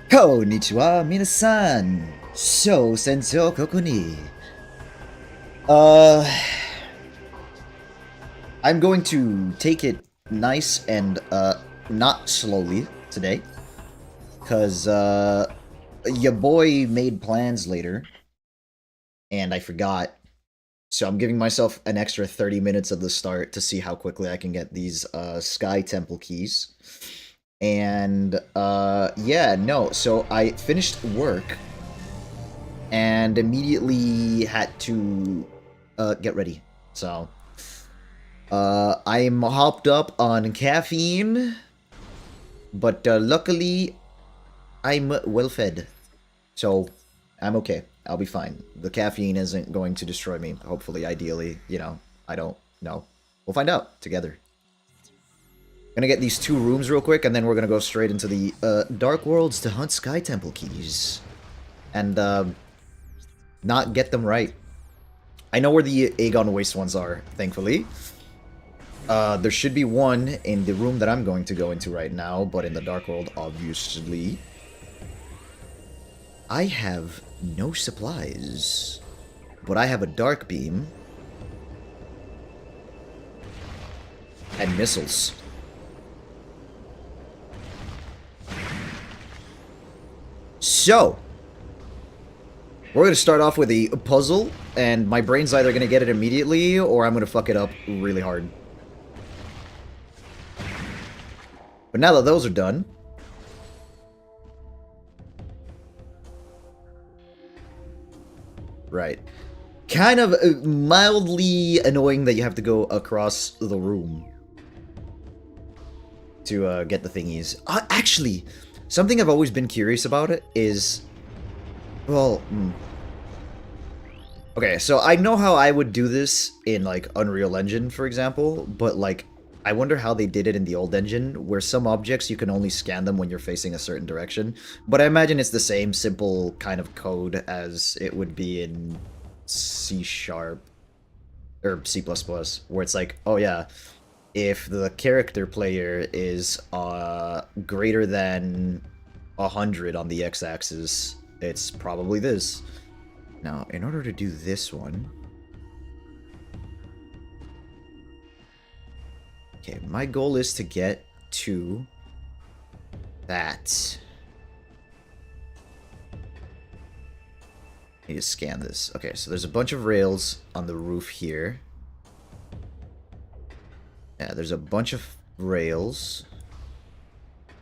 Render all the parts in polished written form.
Konnichiwa, minasan. Shou senso koko ni. Uh, I'm going to take it nice and, not slowly today. Cause, your boy made plans later. And I forgot. So I'm giving myself an extra 30 minutes at the start to see how quickly I can get these, Sky Temple keys. And, yeah, no. So I finished work and immediately had to get ready. So I'm hopped up on caffeine, but luckily I'm well fed, so I'm okay. I'll be fine. The caffeine isn't going to destroy me. Hopefully, ideally, you know. I don't know. We'll find out together. Gonna get these 2 rooms real quick, and then we're gonna go straight into the Dark Worlds to hunt Sky Temple keys. And not get them right. I know where the Aegon Waste ones are, thankfully. There should be one in the room that I'm going to go into right now, but in the Dark World, obviously. I have no supplies, but I have a Dark Beam and missiles. So, we're going to start off with a puzzle, and my brain's either going to get it immediately, or I'm going to fuck it up really hard. But now that those are done... Right. Kind of mildly annoying that you have to go across the room to get the thingies. Actually, something I've always been curious about it is... Well, okay, so I know how I would do this in, like, Unreal Engine, for example, but, like, I wonder how they did it in the old engine, where some objects you can only scan them when you're facing a certain direction. But I imagine it's the same simple kind of code as it would be in C#, or C++, where it's like, oh yeah, if the character player is greater than 100 on the x-axis, it's probably this. Now, in order to do this one... Okay, my goal is to get to that. I need to scan this. Okay, so there's a bunch of rails on the roof here. Yeah, there's a bunch of rails.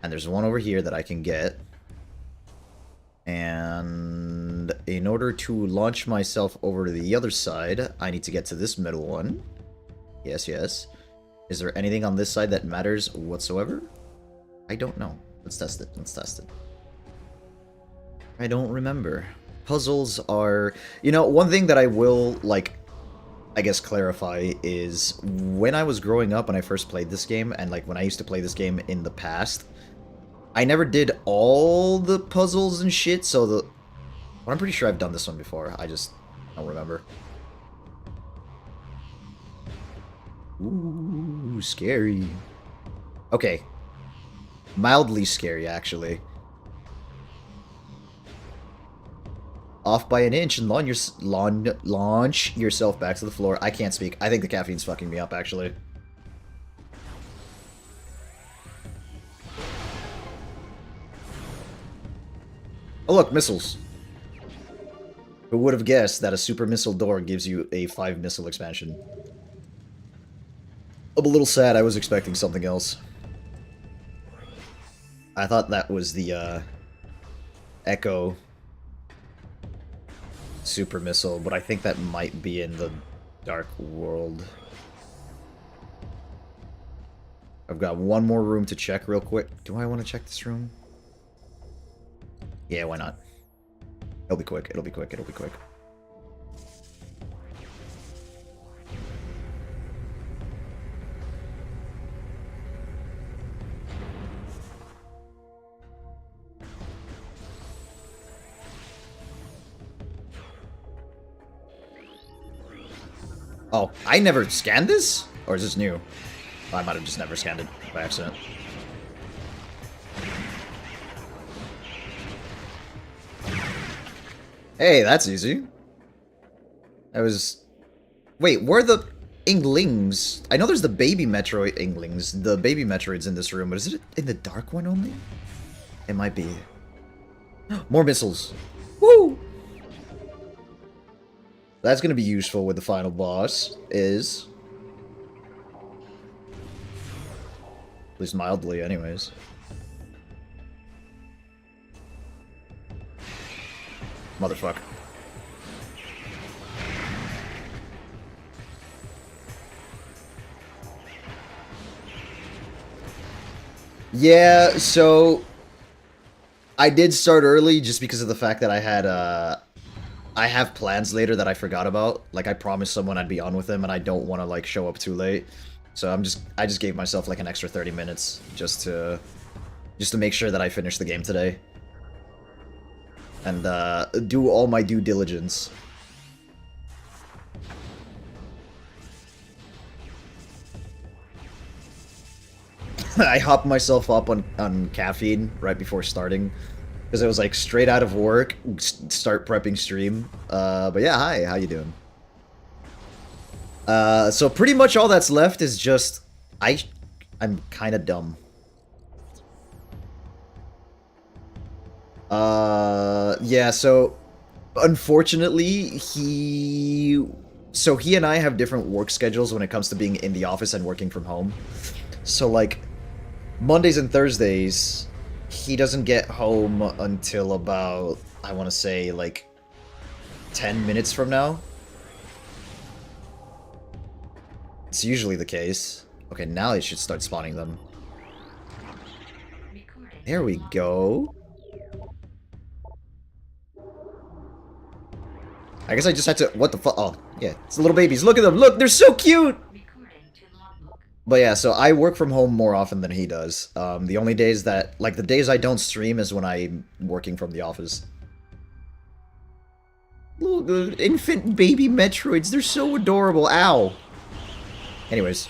And there's one over here that I can get. And in order to launch myself over to the other side, I need to get to this middle one. Yes, yes. Is there anything on this side that matters whatsoever? I don't know. Let's test it. Let's test it. I don't remember. Puzzles are... You know, one thing that I will, like, I guess clarify is when I was growing up and I first played this game, and, like, when I used to play this game in the past, I never did all the puzzles and shit, so the... Well, I'm pretty sure I've done this one before. I just don't remember. Ooh, scary. Okay. Mildly scary, actually. Off by an inch and launch yourself back to the floor. I can't speak. I think the caffeine's fucking me up, actually. Oh look, missiles. Who would have guessed that a super missile door gives you a 5 missile expansion? I'm a little sad. I was expecting something else. I thought that was the, Echo super missile, but I think that might be in the Dark World. I've got one more room to check real quick. Do I want to check this room? Yeah, why not? It'll be quick. It'll be quick. It'll be quick. Oh, I never scanned this? Or is this new? Oh, I might have just never scanned it by accident. Hey, that's easy. I was... Wait, where are the Inglings? I know there's the baby Metroid Inglings. The baby Metroid's in this room, but is it in the dark one only? It might be. More missiles. Woo! That's gonna be useful with the final boss, is... At least mildly, anyways. Motherfucker. Yeah, so... I did start early just because of the fact that I had, I have plans later that I forgot about. Like, I promised someone I'd be on with them, and I don't want to, like, show up too late. So I just gave myself, like, an extra 30 minutes just to make sure that I finish the game today. And, do all my due diligence. I hopped myself up on caffeine right before starting. Because I was, like, straight out of work, start prepping stream. But yeah, hi, how you doing? So pretty much all that's left is just... I'm kind of dumb. Yeah, so... Unfortunately, he and I have different work schedules when it comes to being in the office and working from home. So, like, Mondays and Thursdays, he doesn't get home until about, I want to say, like, 10 minutes from now. It's usually the case. Okay, now I should start spawning them. There we go. I guess I just had to... What the fuck? Oh, yeah. It's the little babies. Look at them. Look, they're so cute! But yeah, so I work from home more often than he does. The only days that... Like, the days I don't stream is when I'm working from the office. Look, infant baby Metroids. They're so adorable. Ow. Anyways.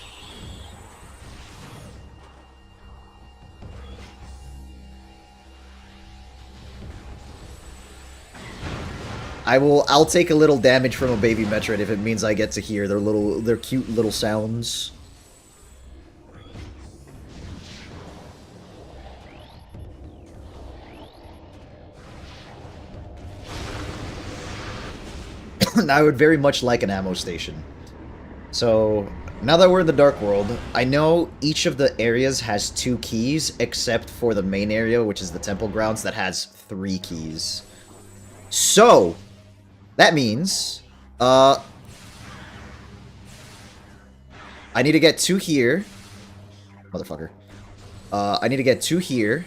I'll take a little damage from a baby Metroid if it means I get to hear their cute little sounds. I would very much like an ammo station. So, now that we're in the Dark World, I know each of the areas has 2 keys, except for the main area, which is the Temple Grounds, that has 3 keys. So, that means, I need to get 2 here. Motherfucker. I need to get 2 here.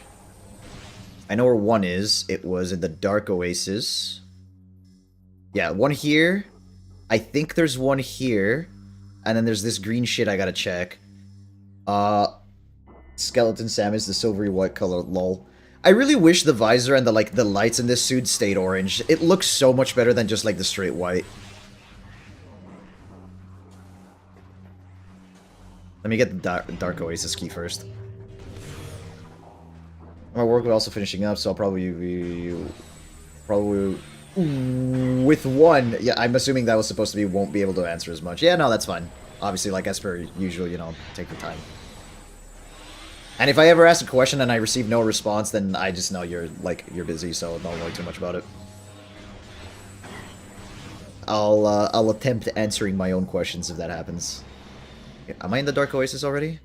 I know where 1 is. It was in the Dark Oasis. Yeah, 1 here. I think there's 1 here. And then there's this green shit I gotta check. Skeleton Samus, the silvery white color, lol. I really wish the visor and the lights in this suit stayed orange. It looks so much better than just, like, the straight white. Let me get the Dark Oasis key first. My work is also finishing up, so I'll probably be... with 1, yeah, I'm assuming that was supposed to be won't be able to answer as much. Yeah, no, that's fine. Obviously, like, as per usual, you know, take the time. And if I ever ask a question and I receive no response, then I just know you're busy, so don't worry too much about it. I'll attempt answering my own questions if that happens. Am I in the Dark Oasis already?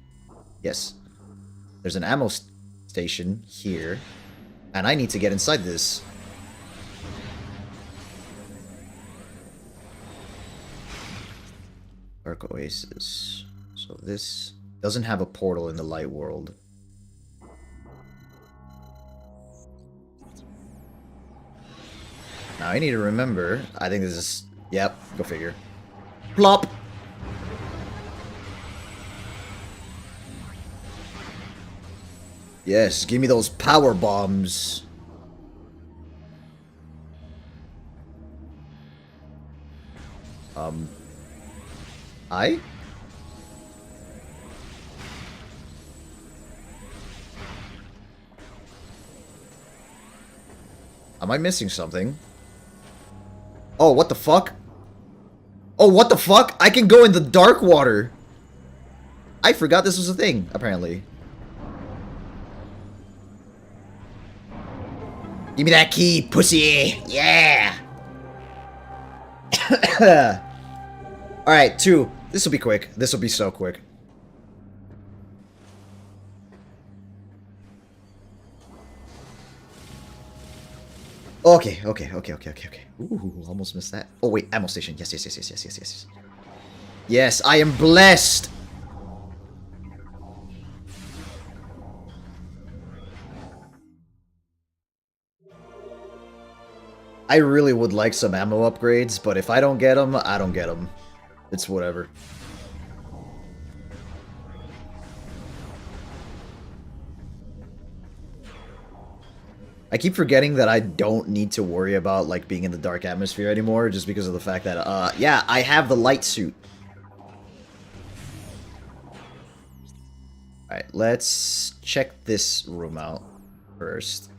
Yes. There's an ammo station here, and I need to get inside this. Dark Oasis. So this doesn't have a portal in the light world. Now I need to remember. I think this is... Yep, go figure. Plop! Yes, give me those power bombs. I? Am I missing something? Oh, what the fuck? Oh, what the fuck? I can go in the dark water. I forgot this was a thing, apparently. Give me that key, pussy! Yeah! Alright, 2. This will be quick. This will be so quick. Okay. Ooh, almost missed that. Oh, wait, ammo station. Yes. Yes, I am blessed! I really would like some ammo upgrades, but if I don't get them, I don't get them. It's whatever. I keep forgetting that I don't need to worry about, like, being in the dark atmosphere anymore, just because of the fact that, yeah, I have the light suit. Alright, let's check this room out first.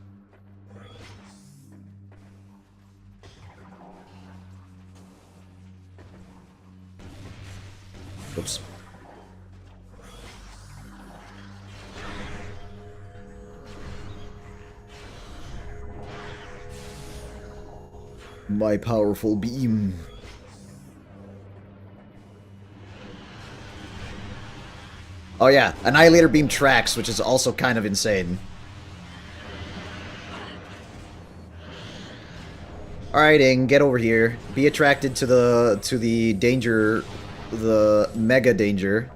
Oops. My powerful beam. Oh yeah, Annihilator Beam tracks, which is also kind of insane. Alright, Ing, get over here. Be attracted to the danger, the mega danger.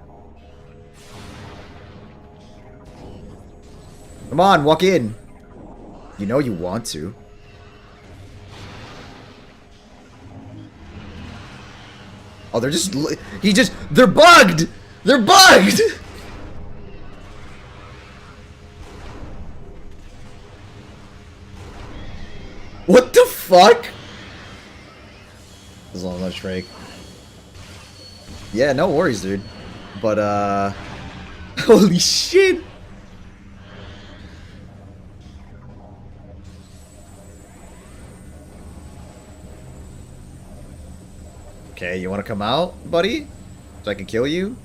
Come on, walk in. You know you want to. Oh, they're just... They're bugged! They're bugged! What the fuck? As long as I strike. Yeah, no worries, dude. But, holy shit! Okay, you wanna come out, buddy? So I can kill you?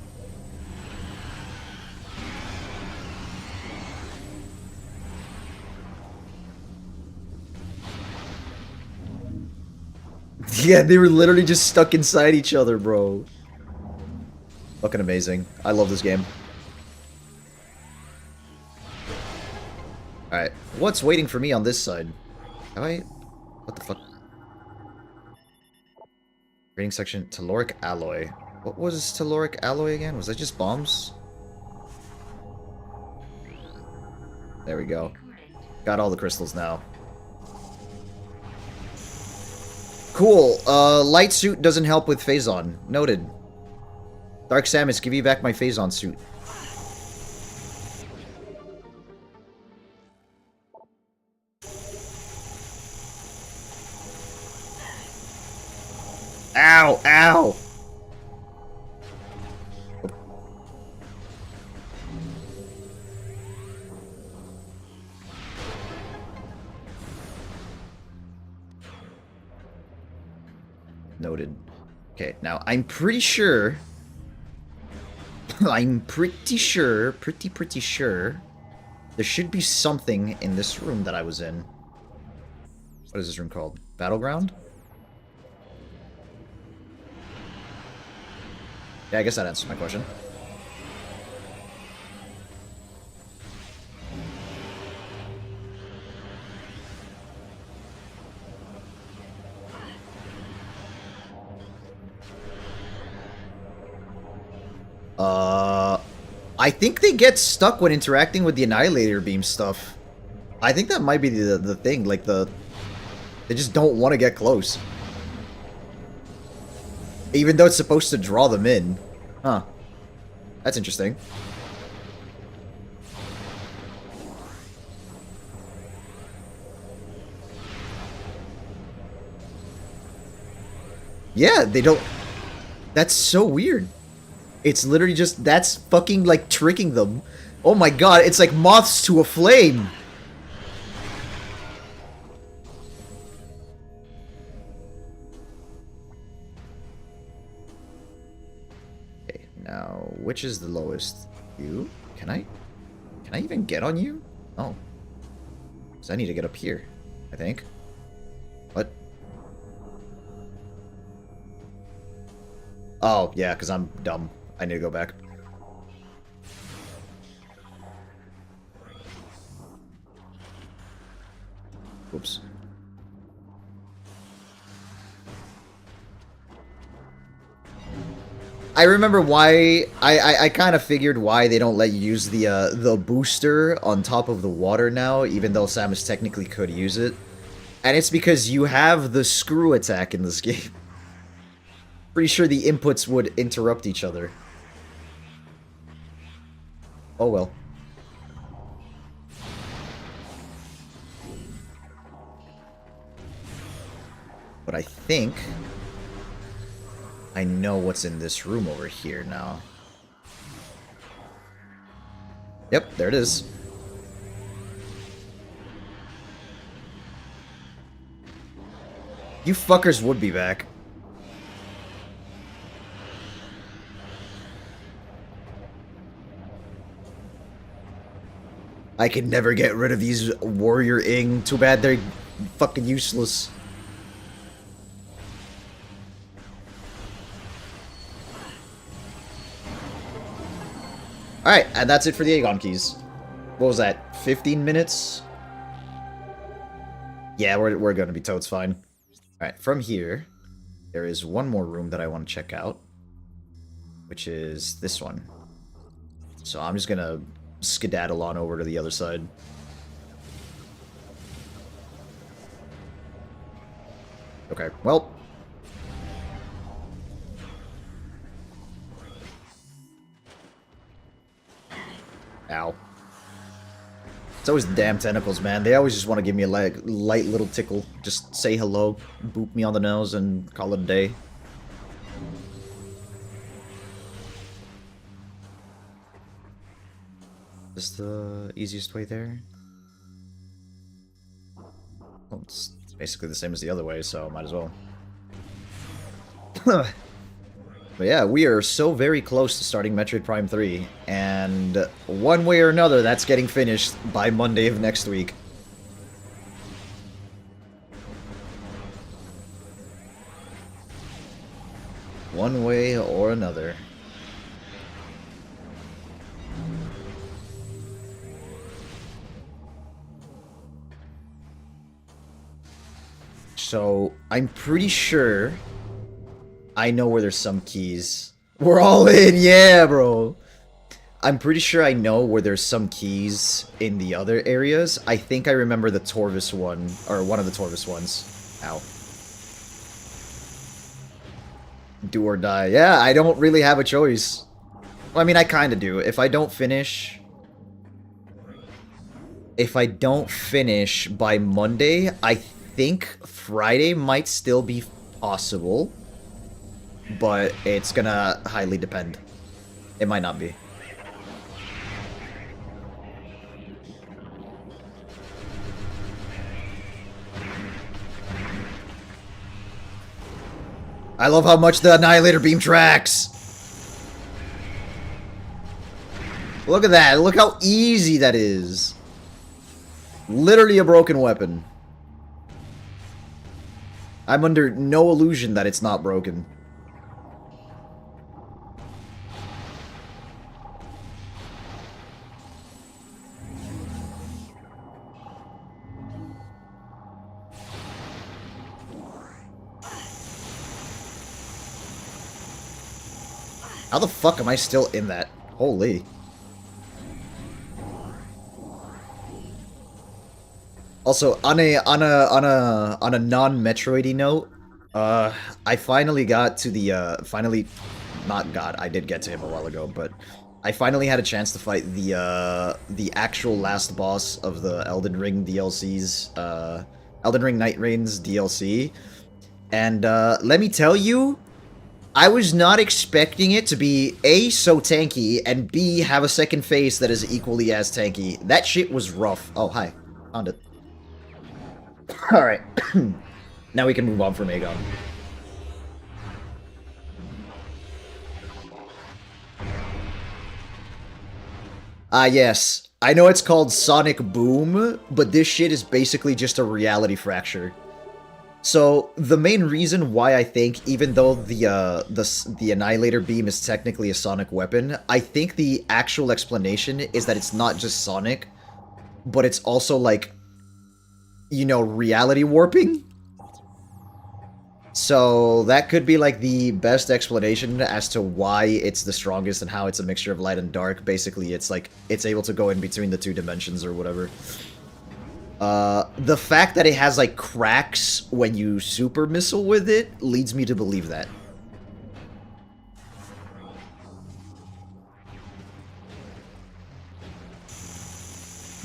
Yeah, they were literally just stuck inside each other, bro. Fucking amazing. I love this game. Alright, what's waiting for me on this side? Have I... What the fuck? Rating section, Telluric Alloy. What was Telluric Alloy again? Was that just bombs? There we go. Got all the crystals now. Cool. Light suit doesn't help with Phazon. Noted. Dark Samus, give me back my Phazon suit. Ow! Ow! Noted. Okay, now I'm pretty sure... I'm pretty sure there should be something in this room that I was in. What is this room called? Battleground? Yeah, I guess that answers my question. I think they get stuck when interacting with the Annihilator Beam stuff. I think that might be the thing, like they just don't want to get close. Even though it's supposed to draw them in. Huh. That's interesting. Yeah, they don't... That's so weird. It's literally just... That's fucking, like, tricking them. Oh my god, it's like moths to a flame! Now, which is the lowest? You? Can I even get on you? Oh. So I need to get up here, I think. What? Oh, yeah, because I'm dumb. I need to go back. Oops. I remember why I kind of figured why they don't let you use the booster on top of the water now, even though Samus technically could use it. And it's because you have the screw attack in this game. Pretty sure the inputs would interrupt each other. Oh well. But I think I know what's in this room over here now. Yep, there it is. You fuckers would be back. I can never get rid of these warrior ing. Too bad they're fucking useless. Alright, and that's it for the Aegon keys. What was that, 15 minutes? Yeah, we're gonna be totes fine. Alright, from here, there is one more room that I want to check out, which is this one. So I'm just gonna skedaddle on over to the other side. Okay, well. Ow. It's always the damn tentacles, man. They always just want to give me a light little tickle. Just say hello, boop me on the nose, and call it a day. Is this the easiest way there? Well, it's basically the same as the other way, so might as well. But yeah, we are so very close to starting Metroid Prime 3, and one way or another, that's getting finished by Monday of next week. One way or another. So, I'm pretty sure I know where there's some keys. We're all in, yeah, bro. I'm pretty sure I know where there's some keys in the other areas. I think I remember the Torvis one, or one of the Torvis ones. Ow. Do or die. Yeah, I don't really have a choice. Well, I mean, I kind of do. If I don't finish by Monday, I think Friday might still be possible. But it's gonna highly depend. It might not be. I love how much the Annihilator Beam tracks! Look at that, look how easy that is. Literally a broken weapon. I'm under no illusion that it's not broken. How the fuck am I still in that? Holy. Also, on a non-Metroidy note, I finally got to the I did get to him a while ago, but I finally had a chance to fight the actual last boss of the Elden Ring DLC's Elden Ring Night Reigns DLC. And let me tell you, I was not expecting it to be A, so tanky, and B, have a second phase that is equally as tanky. That shit was rough. Oh, hi. Found it. Alright. Now we can move on from Aegon. Ah, yes. I know it's called Sonic Boom, but this shit is basically just a reality fracture. So, the main reason why I think, even though the Annihilator Beam is technically a Sonic weapon, I think the actual explanation is that it's not just Sonic, but it's also, like, you know, reality warping? So, that could be, like, the best explanation as to why it's the strongest and how it's a mixture of light and dark. Basically, it's, like, it's able to go in between the two dimensions or whatever. The fact that it has, like, cracks when you super missile with it leads me to believe that.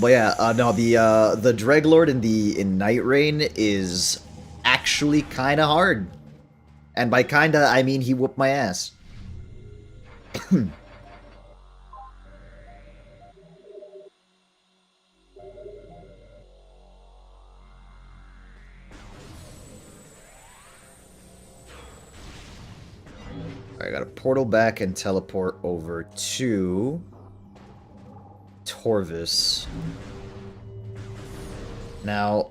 But yeah, no, the Dreglord in Night Rain is actually kinda hard. And by kinda, I mean he whooped my ass. I got a portal back and teleport over to Torvis. Now,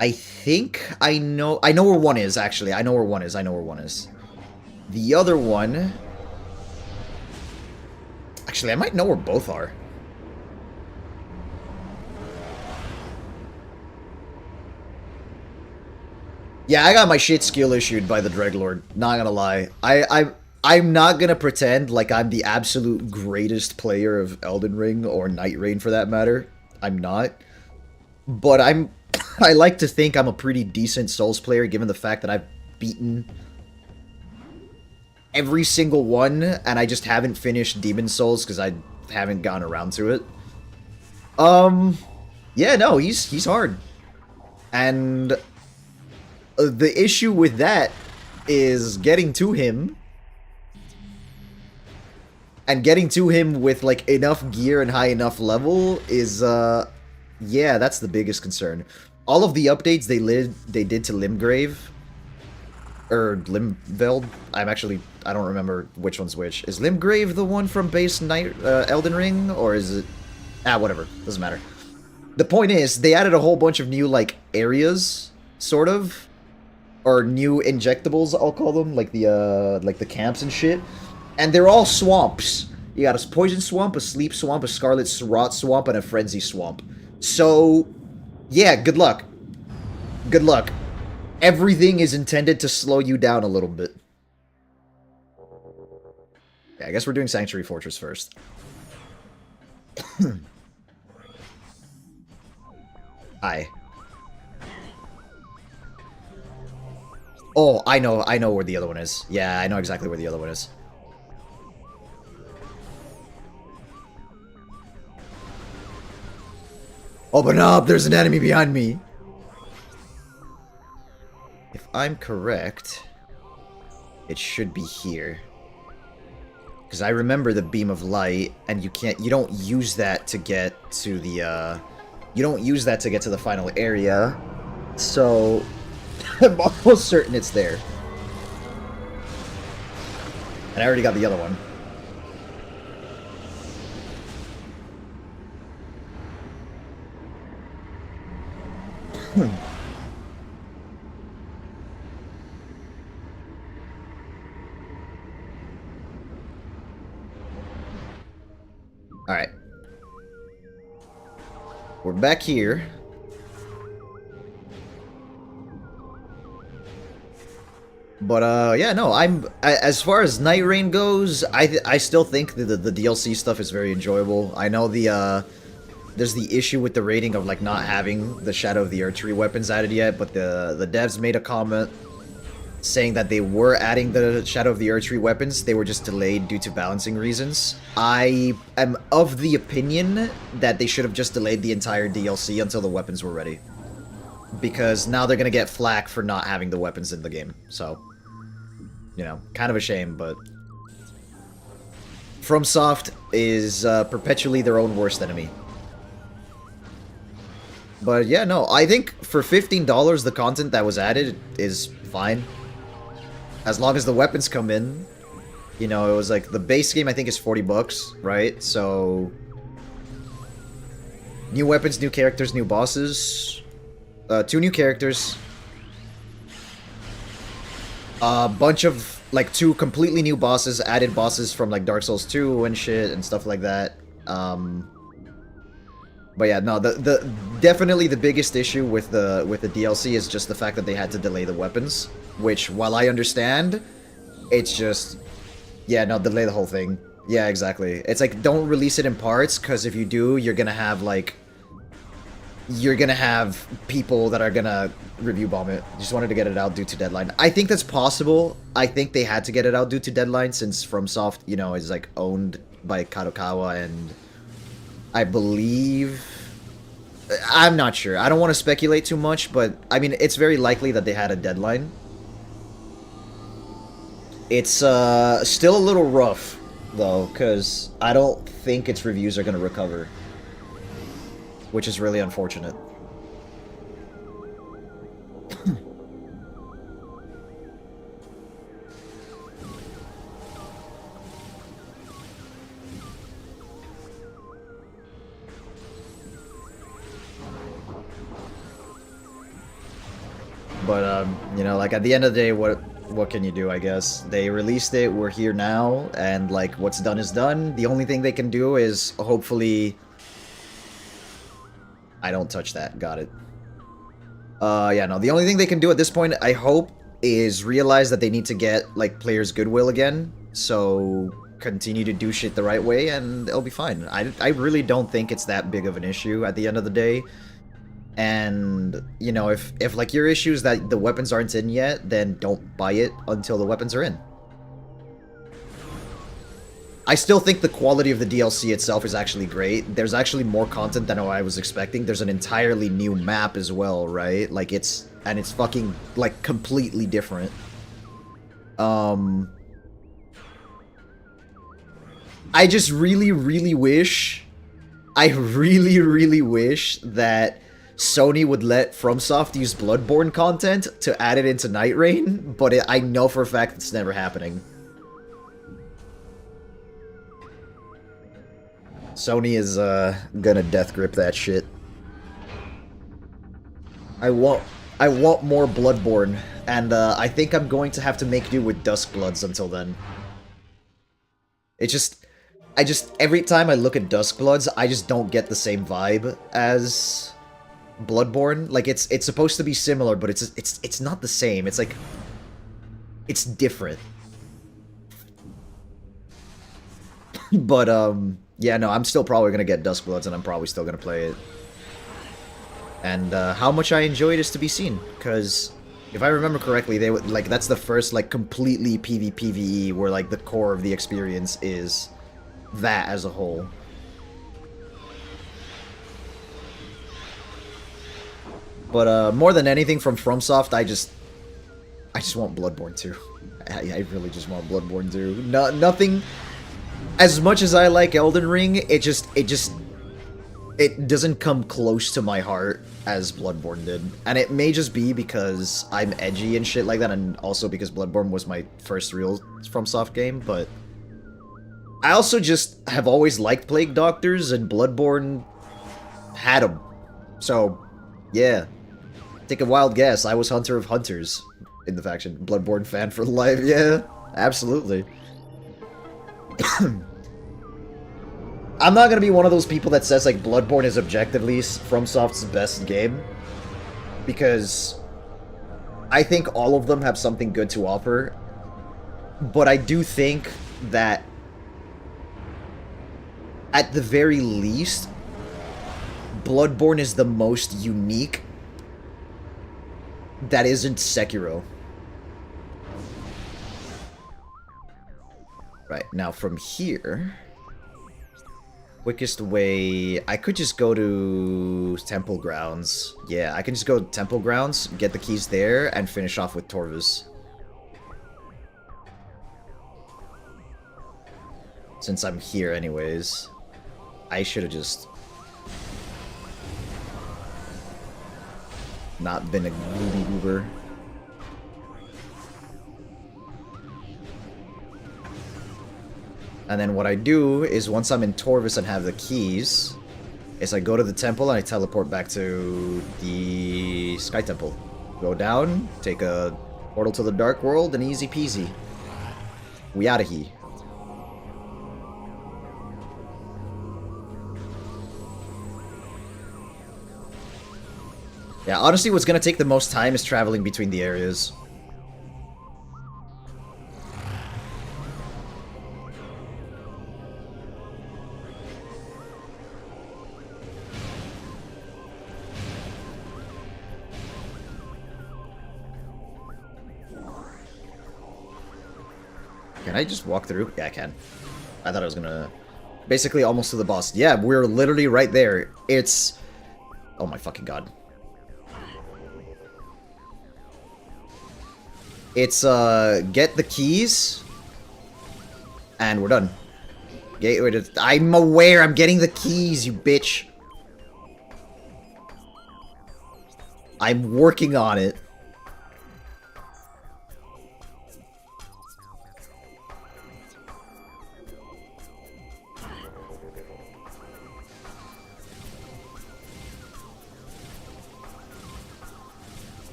I think I know where one is, actually. I know where one is. The other one... Actually, I might know where both are. Yeah, I got my shit skill issued by the Dreglord. Not gonna lie. I'm not gonna pretend like I'm the absolute greatest player of Elden Ring or Night Rain for that matter. I'm not. But I like to think I'm a pretty decent Souls player given the fact that I've beaten every single one and I just haven't finished Demon Souls because I haven't gotten around to it. Yeah, no, he's hard. And the issue with that is getting to him. And getting to him with, like, enough gear and high enough level is, yeah, that's the biggest concern. All of the updates they did to Limgrave, or Limveld, I don't remember which one's which. Is Limgrave the one from base Night, Elden Ring, or is it... Ah, whatever, doesn't matter. The point is, they added a whole bunch of new, like, areas, sort of, or new injectables, I'll call them, like the camps and shit. And they're all swamps. You got a poison swamp, a sleep swamp, a scarlet rot swamp, and a frenzy swamp. So, yeah, good luck. Good luck. Everything is intended to slow you down a little bit. Yeah, I guess we're doing Sanctuary Fortress first. Hi. Oh, I know where the other one is. Yeah, I know exactly where the other one is. Open up! There's an enemy behind me! If I'm correct, it should be here. Because I remember the beam of light, and you don't use that to get to the, you don't use that to get to the final area. So, I'm almost certain it's there. And I already got the other one. Alright. We're back here. But, yeah, no, as far as Night Rain goes, I still think the DLC stuff is very enjoyable. I know there's the issue with the rating of, like, not having the Shadow of the Erdtree weapons added yet, but the devs made a comment saying that they were adding the Shadow of the Erdtree weapons, they were just delayed due to balancing reasons. I am of the opinion that they should have just delayed the entire DLC until the weapons were ready. Because now they're gonna get flack for not having the weapons in the game, so... You know, kind of a shame, but... FromSoft is perpetually their own worst enemy. But yeah, no, I think for $15, the content that was added is fine. As long as the weapons come in, You know, it was like the base game I think is $40, right? So new weapons, new characters, new bosses. 2 new characters. A bunch of like 2 completely new bosses, added bosses from like Dark Souls 2 and shit and stuff like that. But yeah, no, the definitely the biggest issue with the DLC is just the fact that they had to delay the weapons, which while I understand, it's just yeah, no, delay the whole thing. Yeah, exactly. It's like don't release it in parts cuz if you do, you're going to have like people that are gonna review bomb it. Just wanted to get it out due to deadline. I think that's possible. I think they had to get it out due to deadline since FromSoft, you know, is like owned by Kadokawa and I believe... I'm not sure. I don't want to speculate too much, but I mean, it's very likely that they had a deadline. It's still a little rough, though, because I don't think its reviews are going to recover. Which is really unfortunate. But, you know, like, at the end of the day, what can you do, I guess? They released it, we're here now, and, like, what's done is done. The only thing they can do is, hopefully... I don't touch that, got it. Yeah, no, the only thing they can do at this point, I hope, is realize that they need to get, like, players' goodwill again, so continue to do shit the right way, and it'll be fine. I really don't think it's that big of an issue at the end of the day. And, you know, if like, your issue is that the weapons aren't in yet, then don't buy it until the weapons are in. I still think the quality of the DLC itself is actually great. There's actually more content than I was expecting. There's an entirely new map as well, right? Like, it's fucking, like, completely different. I just really, really wish... I really, really wish that Sony would let FromSoft use Bloodborne content to add it into Night Rain, but I know for a fact it's never happening. Sony is gonna death grip that shit. I want more Bloodborne, and I think I'm going to have to make do with Duskbloods until then. Every time I look at Duskbloods, I just don't get the same vibe as Bloodborne. Like, it's supposed to be similar, but it's not the same. It's like, it's different. But, yeah, no, I'm still probably gonna get Duskbloods, and I'm probably still gonna play it. And, how much I enjoy it is to be seen, because if I remember correctly, they would, like, that's the first, like, completely PvPvE, where, like, the core of the experience is that as a whole. But, more than anything from FromSoft, I just want Bloodborne 2. I really just want Bloodborne 2. Nothing... As much as I like Elden Ring, it doesn't come close to my heart as Bloodborne did. And it may just be because I'm edgy and shit like that, and also because Bloodborne was my first real FromSoft game, but... I also just have always liked Plague Doctors, and Bloodborne had them. So, yeah. Take a wild guess, I was Hunter of Hunters in the faction. Bloodborne fan for life, yeah. Absolutely. I'm not gonna be one of those people that says, like, Bloodborne is objectively FromSoft's best game, because I think all of them have something good to offer, but I do think that at the very least, Bloodborne is the most unique that isn't Sekiro. Right, now from here... Quickest way... I could just go to Temple Grounds. Yeah, I can just go to Temple Grounds, get the keys there, and finish off with Torvus. Since I'm here anyways, I should have just... not been a gloomy goober. And then what I do is once I'm in Torvis and have the keys, is I go to the temple and I teleport back to the Sky Temple. Go down, take a portal to the Dark World, and easy peasy. We outta here. Yeah, honestly, what's gonna take the most time is traveling between the areas. Can I just walk through? Yeah, I can. I thought I was gonna... Basically, almost to the boss. Yeah, we're literally right there. It's... Oh my fucking god. It's, get the keys, and we're done. I'm aware I'm getting the keys, you bitch. I'm working on it.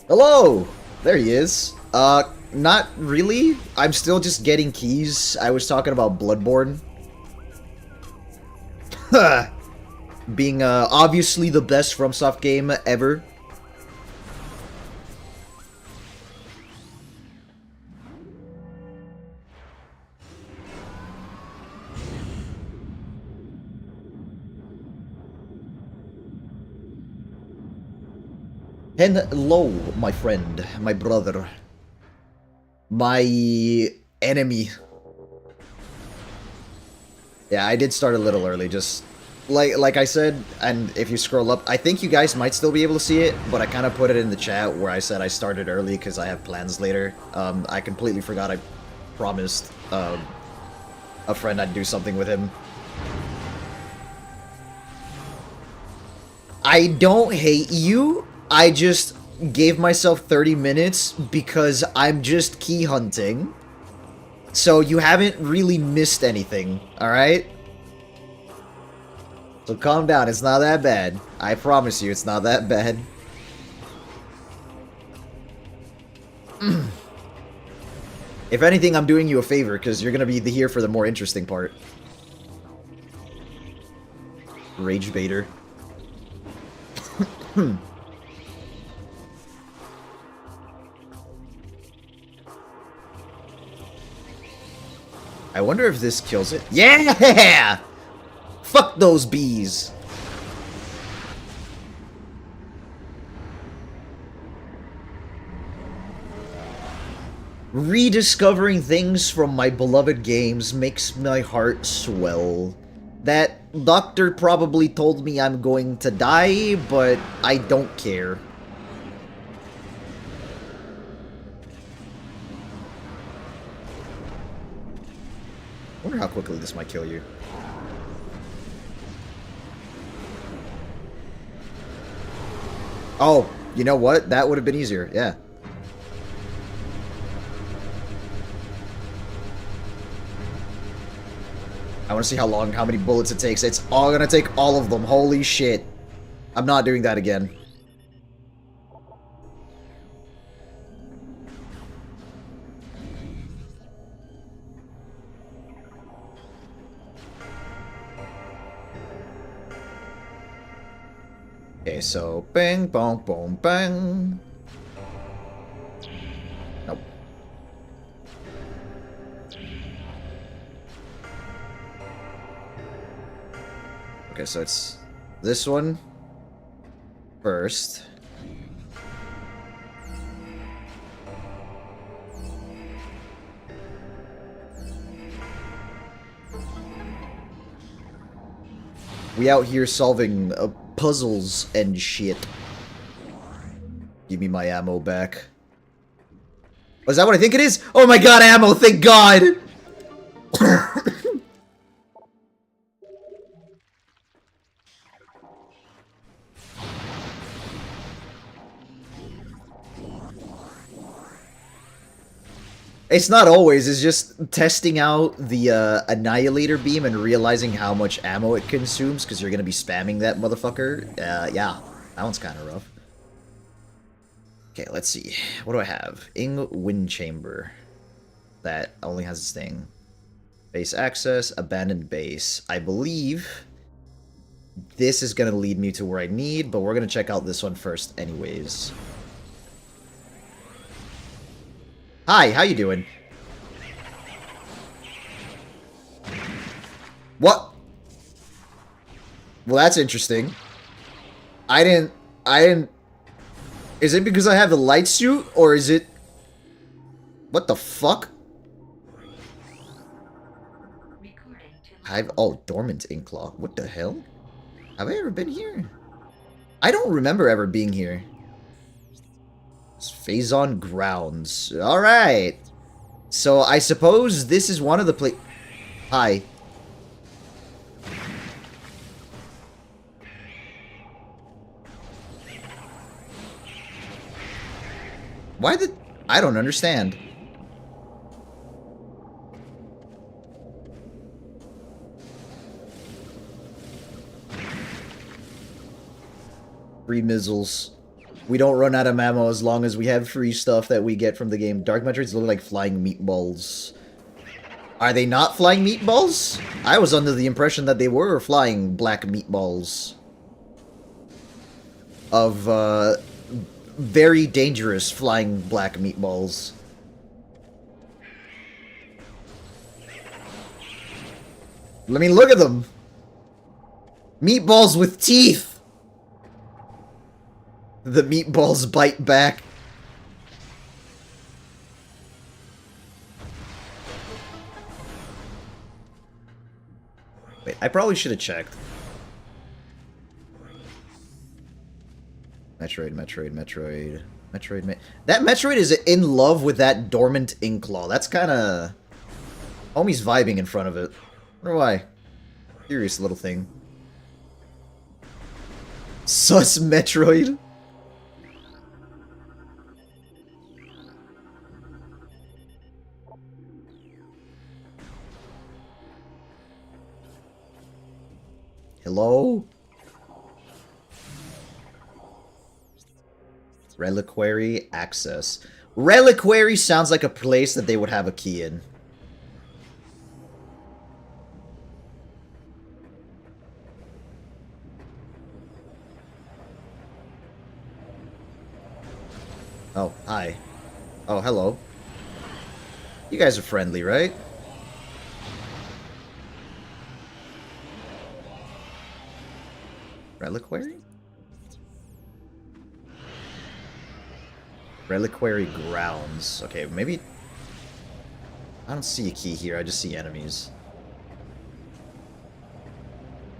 Hello! There he is. Not really. I'm still just getting keys. I was talking about Bloodborne. Being, obviously the best FromSoft game ever. Hello, my friend, my brother, my enemy. Yeah, I did start a little early, just like I said, and if you scroll up, I think you guys might still be able to see it, but I kind of put it in the chat where I said I started early because I have plans later. I completely forgot I promised a friend I'd do something with him. I don't hate you. I just gave myself 30 minutes because I'm just key hunting. So you haven't really missed anything, alright? So calm down, it's not that bad. I promise you, it's not that bad. If anything, I'm doing you a favor, because you're gonna be here for the more interesting part. Rage baiter. I wonder if this kills it. Yeah! Fuck those bees! Rediscovering things from my beloved games makes my heart swell. That doctor probably told me I'm going to die, but I don't care. I wonder how quickly this might kill you. Oh, you know what? That would have been easier, yeah. I want to see how many bullets it takes. It's all gonna take all of them. Holy shit. I'm not doing that again. Okay, so bang, bong, boom, bang. Nope. Okay, so it's this one first. We out here solving puzzles and shit. Give me my ammo back. Oh, is that what I think it is? Oh my god, ammo, thank god! It's not always, it's just testing out the Annihilator Beam and realizing how much ammo it consumes, because you're going to be spamming that motherfucker. Yeah, that one's kind of rough. Okay, let's see. What do I have? Wind Chamber. That only has this thing. Base access, abandoned base. I believe this is going to lead me to where I need, but we're going to check out this one first anyways. Hi, how you doing? What? Well, that's interesting. I didn't... Is it because I have the light suit, or is it... What the fuck? Oh, dormant Inkclaw. What the hell? Have I ever been here? I don't remember ever being here. It's Phazon Grounds. Alright. So I suppose this is one of the Hi. Why the... I don't understand. Free missiles. We don't run out of ammo as long as we have free stuff that we get from the game. Dark Metroids look like flying meatballs. Are they not flying meatballs? I was under the impression that they were flying black meatballs. Of, very dangerous flying black meatballs. Let me look at them! Meatballs with teeth! The meatballs bite back. Wait, I probably should have checked. Metroid. That Metroid is in love with that dormant Inkclaw. That's kinda... Homie's vibing in front of it. Wonder why. Curious little thing. Sus Metroid? Hello? Reliquary access. Reliquary sounds like a place that they would have a key in. Oh, hi. Oh, hello. You guys are friendly, right? Reliquary? Reliquary grounds. Okay, maybe... I don't see a key here, I just see enemies.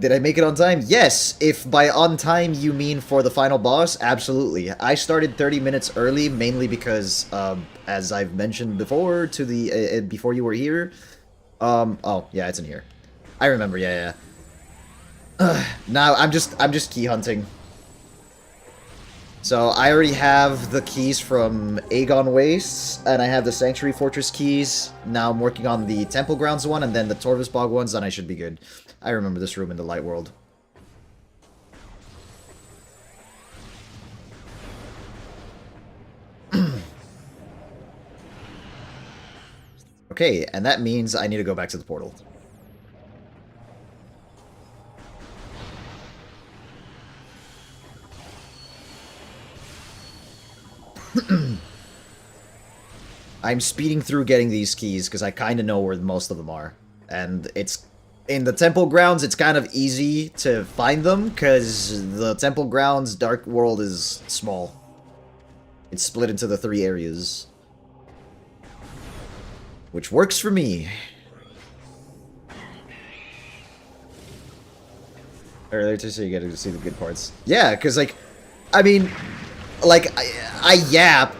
Did I make it on time? Yes! If by on time you mean for the final boss, absolutely. I started 30 minutes early, mainly because, as I've mentioned before, to the before you were here... oh, yeah, it's in here. I remember, yeah. Now, I'm just key hunting. So, I already have the keys from Aegon Wastes, and I have the Sanctuary Fortress keys. Now I'm working on the Temple Grounds one, and then the Torvus Bog ones, then I should be good. I remember this room in the Light World. Okay, and that means I need to go back to the portal. I'm speeding through getting these keys because I kind of know where most of them are. And it's... In the Temple Grounds, it's kind of easy to find them because the Temple Grounds Dark World is small. It's split into the 3 areas. Which works for me. Earlier to say you get to see the good parts. Yeah, because, like, I mean, like, I yap.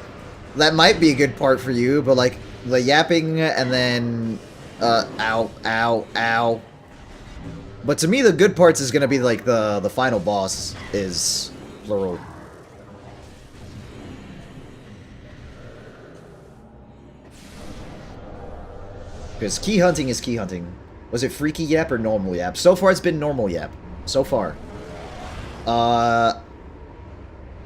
That might be a good part for you, but, like, the yapping and then, ow. But to me, the good parts is gonna be, like, the final boss is plural. Because key hunting is key hunting. Was it freaky yap or normal yap? So far it's been normal yap. So far. I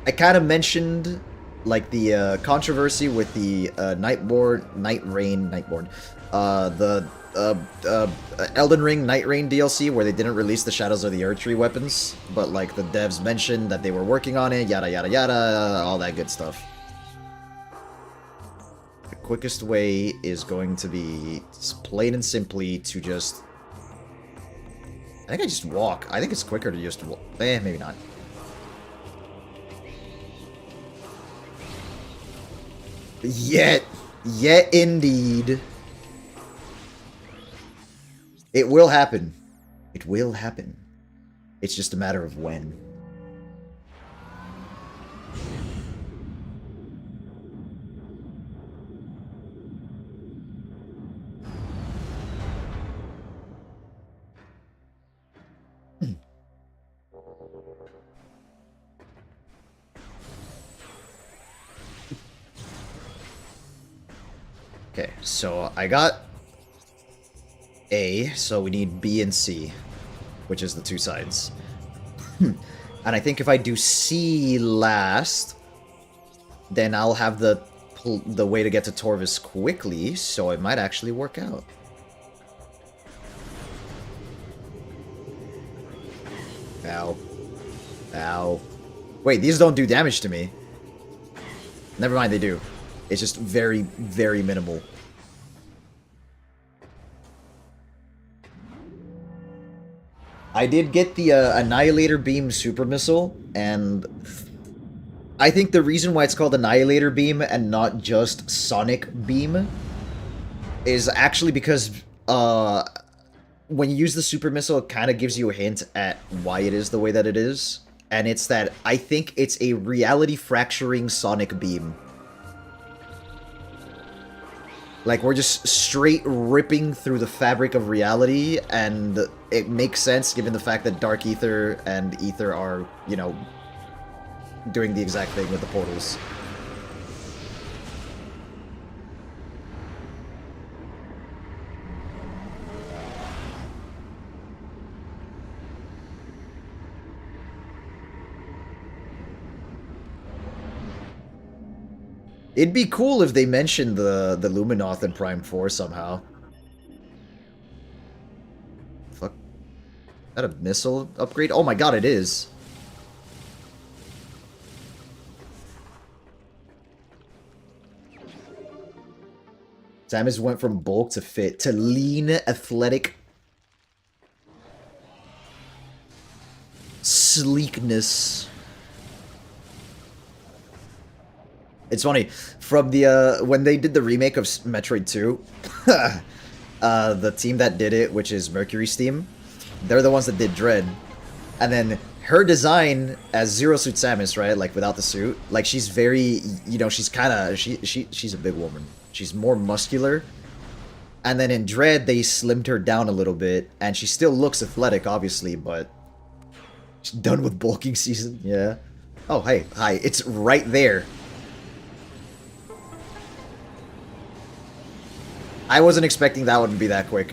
kind of mentioned like the controversy with the Elden Ring Night Rain DLC where they didn't release the Shadows of the Erdtree weapons, but like the devs mentioned that they were working on it, yada yada yada, all that good stuff. The quickest way is going to be plain and simply to just... I think I just walk. I think it's quicker to just walk. Maybe not. Yet indeed. It will happen. It will happen. It's just a matter of when. Okay, so I got A, so we need B and C, which is the two sides. And I think if I do C last, then I'll have the way to get to Torvis quickly, so it might actually work out. Ow. Ow. Wait, these don't do damage to me. Never mind, they do. It's just very, very minimal. I did get the Annihilator Beam Super Missile, and I think the reason why it's called Annihilator Beam and not just Sonic Beam is actually because when you use the Super Missile, it kind of gives you a hint at why it is the way that it is. And it's that I think it's a reality-fracturing Sonic Beam. Like, we're just straight ripping through the fabric of reality, and it makes sense given the fact that Dark Aether and Aether are, you know, doing the exact thing with the portals. It'd be cool if they mentioned the Luminoth in Prime 4 somehow. Fuck. Is that a missile upgrade? Oh my god, it is. Samus went from bulk to fit to lean, athletic sleekness. It's funny, from the, when they did the remake of Metroid 2, the team that did it, which is Mercury's team, they're the ones that did Dread. And then her design as Zero Suit Samus, right, like without the suit, like she's very, you know, she's kind of, she's a big woman. She's more muscular. And then in Dread, they slimmed her down a little bit, and she still looks athletic, obviously, but she's done with bulking season, yeah. Oh, hey, hi, it's right there. I wasn't expecting that one to be that quick.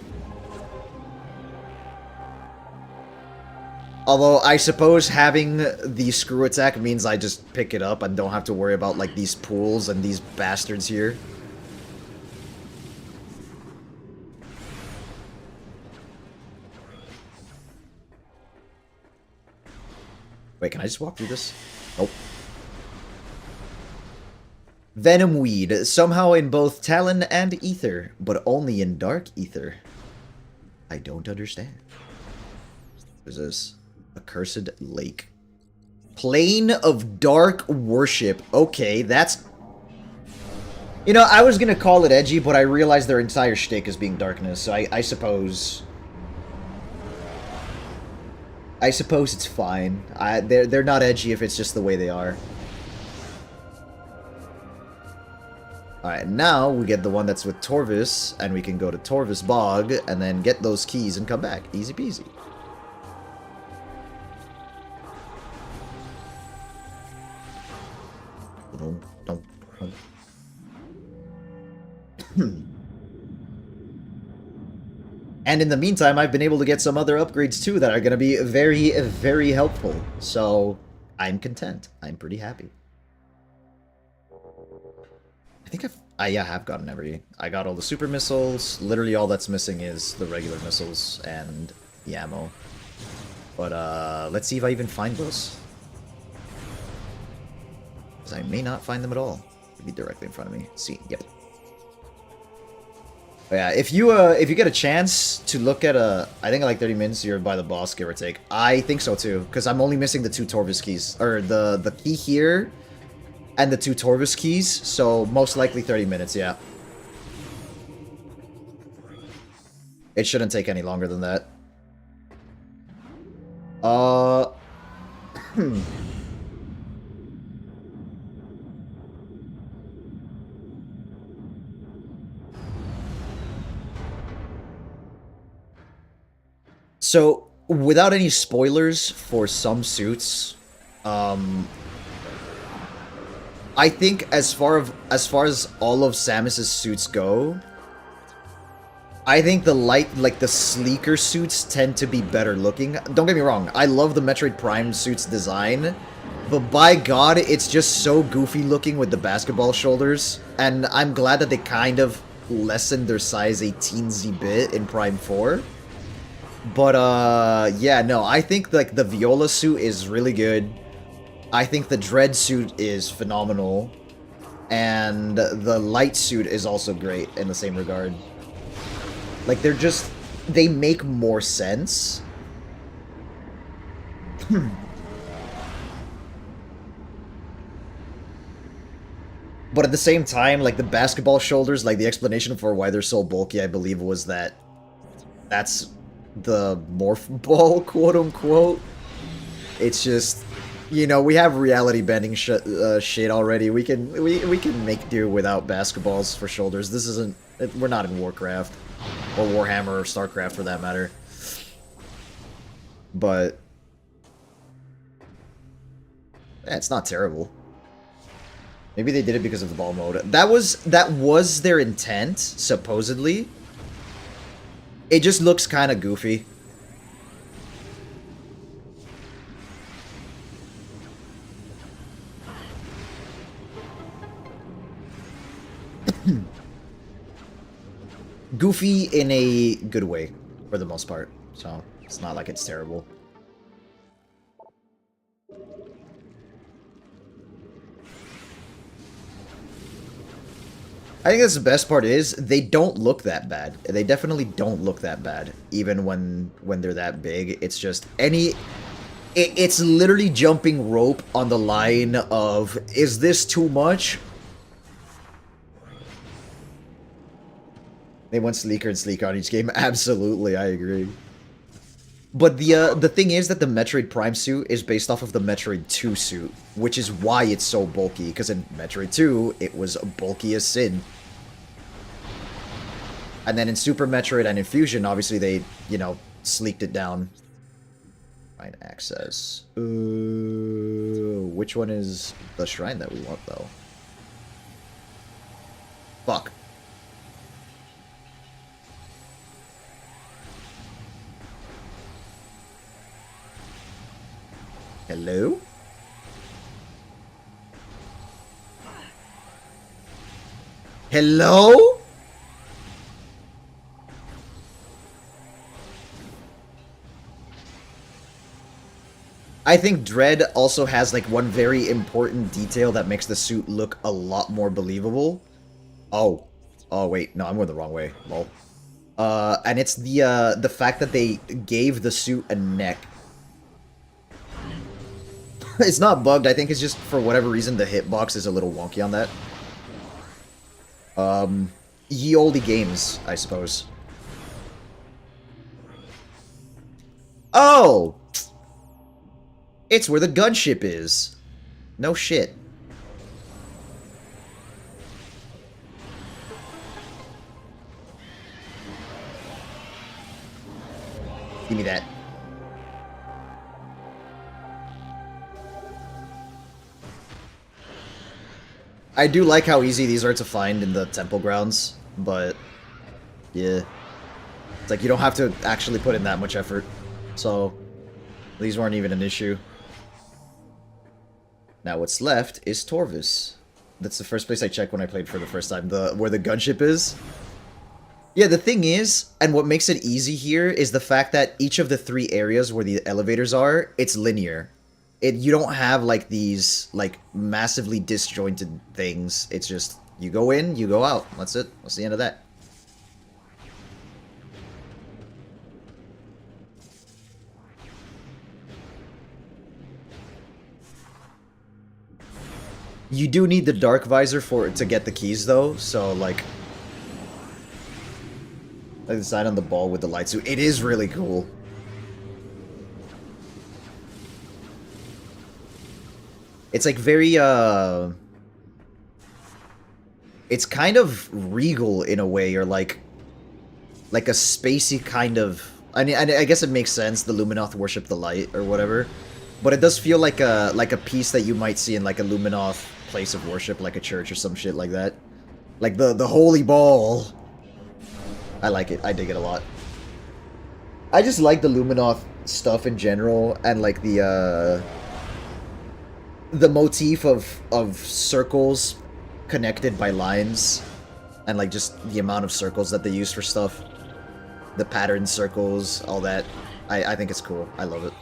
Although, I suppose having the screw attack means I just pick it up and don't have to worry about, like, these pools and these bastards here. Wait, can I just walk through this? Nope. Venom Weed, somehow in both Talon and Aether, but only in Dark Aether. I don't understand. What is this? Accursed Lake. Plane of Dark Worship. Okay, that's... You know, I was gonna call it edgy, but I realized their entire shtick is being darkness, so I suppose... I suppose it's fine. They're not edgy if it's just the way they are. Alright, now we get the one that's with Torvis, and we can go to Torvis Bog, and then get those keys and come back. Easy peasy. And in the meantime, I've been able to get some other upgrades too that are going to be very, very helpful. So I'm content. I'm pretty happy. I think yeah, I have gotten I got all the super missiles. Literally all that's missing is the regular missiles and the ammo. But let's see if I even find those. Because I may not find them at all. Could be directly in front of me. See, yep. But yeah, if you get a chance to look at I think like 30 minutes you're by the boss, give or take. I think so too, because I'm only missing the 2 Torvus keys, or the key here, and the 2 Torvus keys. So most likely 30 minutes, yeah. It shouldn't take any longer than that. So, without any spoilers for some suits, I think as far as all of Samus's suits go, I think the sleeker suits tend to be better looking. Don't get me wrong, I love the Metroid Prime suit's design, but by God, it's just so goofy looking with the basketball shoulders, and I'm glad that they kind of lessened their size a teensy bit in Prime 4. But, yeah, no, I think, like, the Viola suit is really good. I think the Dread suit is phenomenal. And the Light suit is also great in the same regard. Like, they make more sense. But at the same time, like, the basketball shoulders, like, the explanation for why they're so bulky, I believe, was that that's the morph ball, quote unquote. It's just, you know, we have reality bending shit already. We can make do without basketballs for shoulders. This isn't, we're not in Warcraft or Warhammer or StarCraft for that matter. But it's not terrible. Maybe they did it because of the ball mode. That was their intent, supposedly. It just looks kind of goofy. Goofy in a good way, for the most part. So, it's not like it's terrible. I think that's the best part is, they don't look that bad. They definitely don't look that bad, even when they're that big. It's just it's literally jumping rope on the line of, is this too much? They went sleeker and sleeker on each game. Absolutely, I agree. But the thing is that the Metroid Prime suit is based off of the Metroid 2 suit, which is why it's so bulky, because in Metroid 2, it was bulky as sin. And then in Super Metroid and in Fusion, obviously they, you know, sleeked it down. Shrine access. Which one is the shrine that we want, though? Fuck. Hello? Hello? I think Dread also has, like, one very important detail that makes the suit look a lot more believable. Oh. Oh, wait. No, I'm going the wrong way. Lol. And it's the fact that they gave the suit a neck. It's not bugged, I think it's just, for whatever reason, the hitbox is a little wonky on that. Ye olde games, I suppose. Oh! It's where the gunship is. No shit. Give me that. I do like how easy these are to find in the temple grounds, but yeah. like, you don't have to actually put in that much effort. So, these weren't even an issue. Now what's left is Torvis. That's the first place I checked when I played for the first time, where the gunship is. Yeah, the thing is, and what makes it easy here, is the fact that each of the 3 areas where the elevators are, it's linear. You don't have, like, these, like, massively disjointed things. It's just, you go in, you go out. That's it. That's the end of that. You do need the dark visor to get the keys, though, so, like the sign on the ball with the light suit. It is really cool. It's, like, very, it's kind of regal in a way, or, like a spacey kind of... I mean, I guess it makes sense, the Luminoth worship the light, or whatever. But it does feel like a piece that you might see in, like, a Luminoth place of worship, like a church or some shit like that. Like the holy ball. I like it. I dig it a lot. I just like the Luminoth stuff in general, and like the motif of circles connected by lines, and like just the amount of circles that they use for stuff, the pattern circles, all that. I think it's cool. I love it.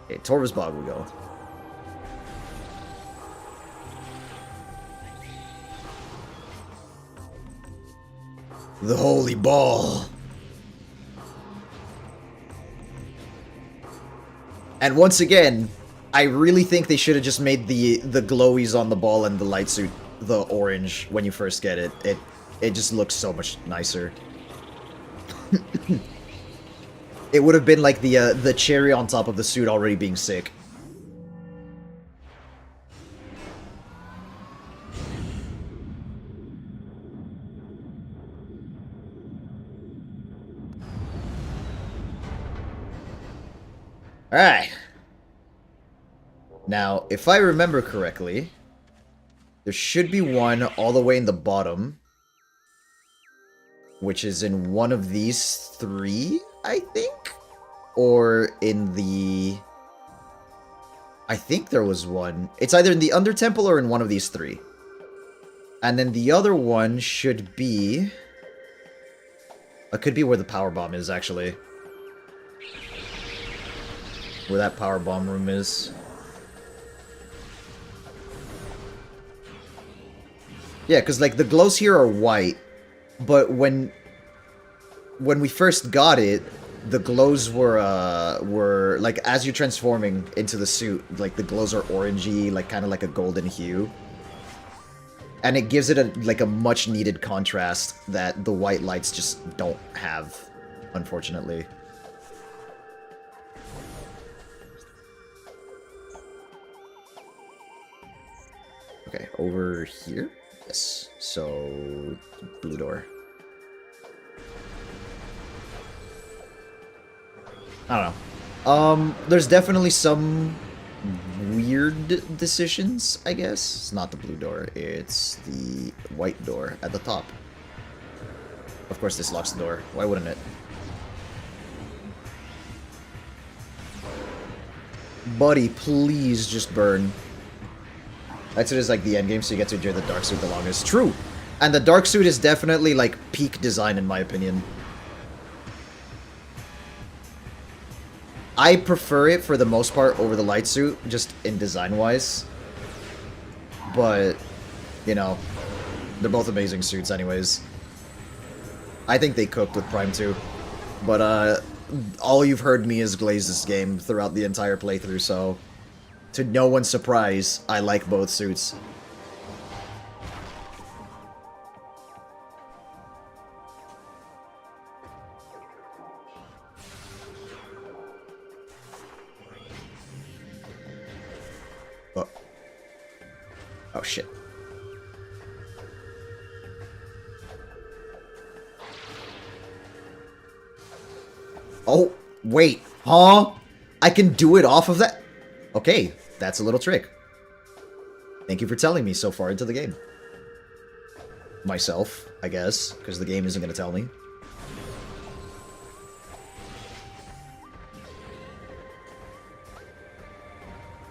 Okay, Torvis Bog we go. The holy ball. And once again, I really think they should have just made the glowies on the ball and the light suit the orange when you first get it. It just looks so much nicer. It would have been like the cherry on top of the suit already being sick. Alright. Now, if I remember correctly, there should be one all the way in the bottom, which is in one of these 3, I think? Or in the... I think there was one. It's either in the Under Temple or in one of these 3. And then the other one should be... It could be where the power bomb is, actually. Where that power bomb room is. Yeah, because, like, the glows here are white, but when we first got it, the glows were like, as you're transforming into the suit, like, the glows are orangey, like, kind of like a golden hue. And it gives it a much needed contrast that the white lights just don't have, unfortunately. Okay, over here? Yes. So, blue door. I don't know. There's definitely some weird decisions, I guess. It's not the blue door, it's the white door at the top. Of course this locks the door. Why wouldn't it? Buddy, please just burn. That's it, is like the end game, so you get to enjoy the dark suit the longest. True! And the dark suit is definitely like peak design in my opinion. I prefer it for the most part over the light suit, just in design-wise. But, you know, they're both amazing suits anyways. I think they cooked with Prime 2. But, all you've heard me is glaze this game throughout the entire playthrough, so... To no one's surprise, I like both suits. Oh shit. Oh, wait, huh? I can do it off of that? Okay, that's a little trick. Thank you for telling me so far into the game. Myself, I guess, because the game isn't going to tell me.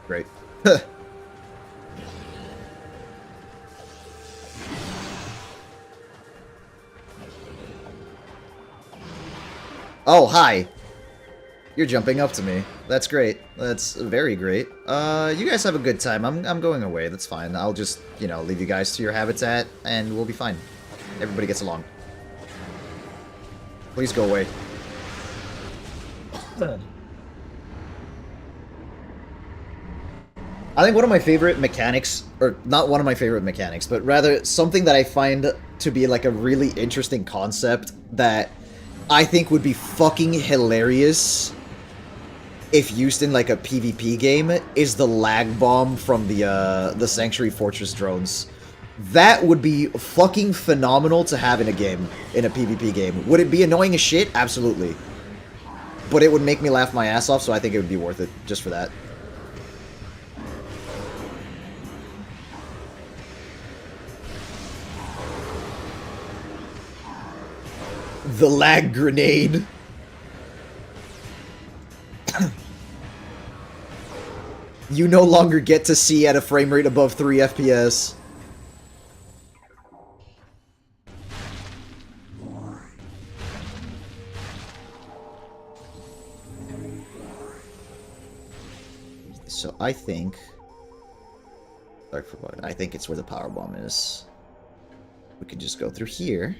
Great. Oh, hi. You're jumping up to me. That's great. That's very great. You guys have a good time. I'm going away. That's fine. I'll just, you know, leave you guys to your habitat, and we'll be fine. Everybody gets along. Please go away. I think one of my favorite mechanics, or not one of my favorite mechanics, but rather something that I find to be like a really interesting concept that I think would be fucking hilarious if used in like a PvP game is the lag bomb from the Sanctuary Fortress drones. That would be fucking phenomenal to have in a game, in a PvP game. Would it be annoying as shit? Absolutely. But it would make me laugh my ass off, so I think it would be worth it just for that. The lag grenade. You no longer get to see at a frame rate above 3 FPS. So I think... I think it's where the power bomb is. We could just go through here.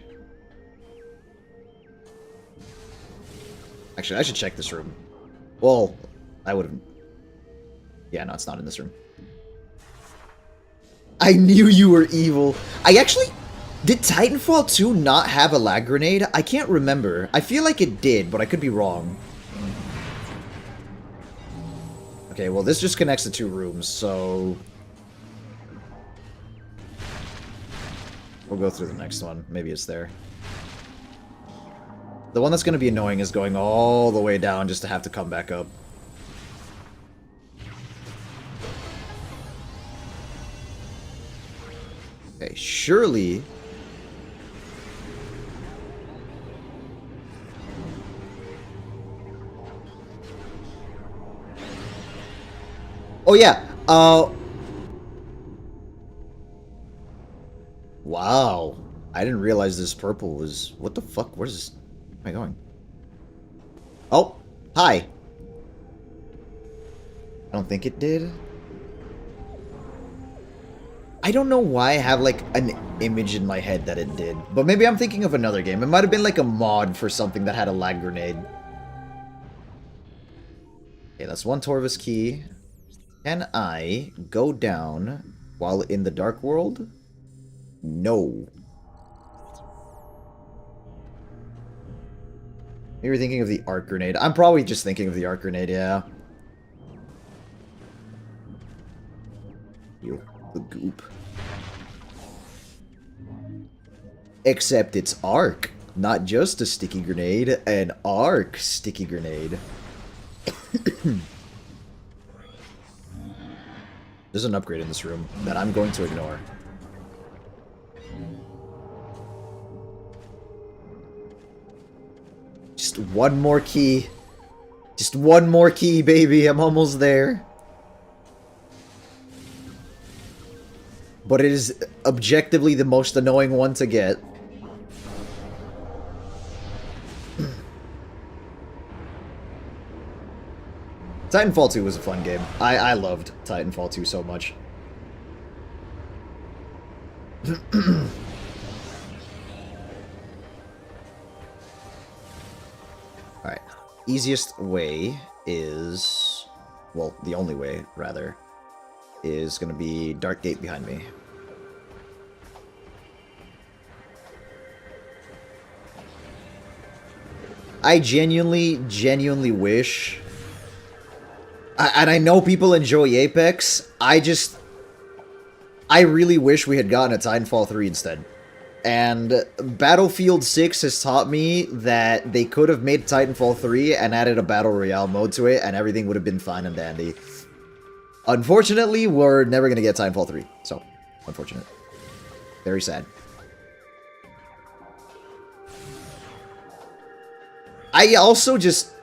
Actually, I should check this room. Well, I would have... Yeah, no, it's not in this room. I knew you were evil. I actually... Did Titanfall 2 not have a lag grenade? I can't remember. I feel like it did, but I could be wrong. Okay, well, this just connects the two rooms, so... We'll go through the next one. Maybe it's there. The one that's going to be annoying is going all the way down just to have to come back up. Okay, surely... Oh yeah, wow. I didn't realize this purple was... What the fuck? Where's this... Where am I going? Oh, hi. I don't think it did. I don't know why I have, like, an image in my head that it did. But maybe I'm thinking of another game. It might have been, like, a mod for something that had a lag grenade. Okay, that's one Torvus key. Can I go down while in the Dark World? No. Maybe you're thinking of the arc grenade. I'm probably just thinking of the arc grenade, yeah. Ew, the goop. Except it's arc, not just a sticky grenade, an arc sticky grenade. There's an upgrade in this room that I'm going to ignore. Just one more key. Just one more key, baby. I'm almost there. But it is objectively the most annoying one to get. Titanfall 2 was a fun game. I loved Titanfall 2 so much. Alright. Easiest way is... Well, the only way, rather, is going to be Dark Gate behind me. I genuinely wish... and I know people enjoy Apex, I really wish we had gotten a Titanfall 3 instead. And Battlefield 6 has taught me that they could have made Titanfall 3 and added a Battle Royale mode to it, and everything would have been fine and dandy. Unfortunately, we're never going to get Titanfall 3, so, unfortunate. Very sad. I also just...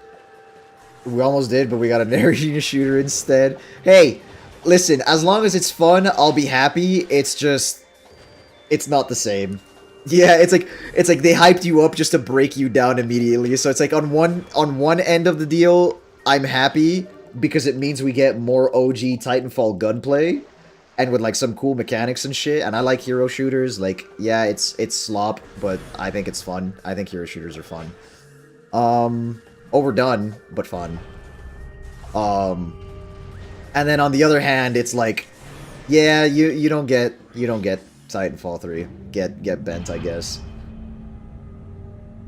We almost did, but we got an area shooter instead. Hey, Listen, as long as it's fun, I'll be happy. It's just, it's not the same. Yeah, it's like they hyped you up just to break you down immediately. So it's like on one end of the deal, I'm happy because it means we get more OG Titanfall gunplay and with like some cool mechanics and shit. And I like hero shooters. Like, yeah, it's slop, but I think it's fun. I think hero shooters are fun. Overdone, but fun. And then on the other hand, it's like, yeah, you don't get Titanfall 3. Get bent, I guess.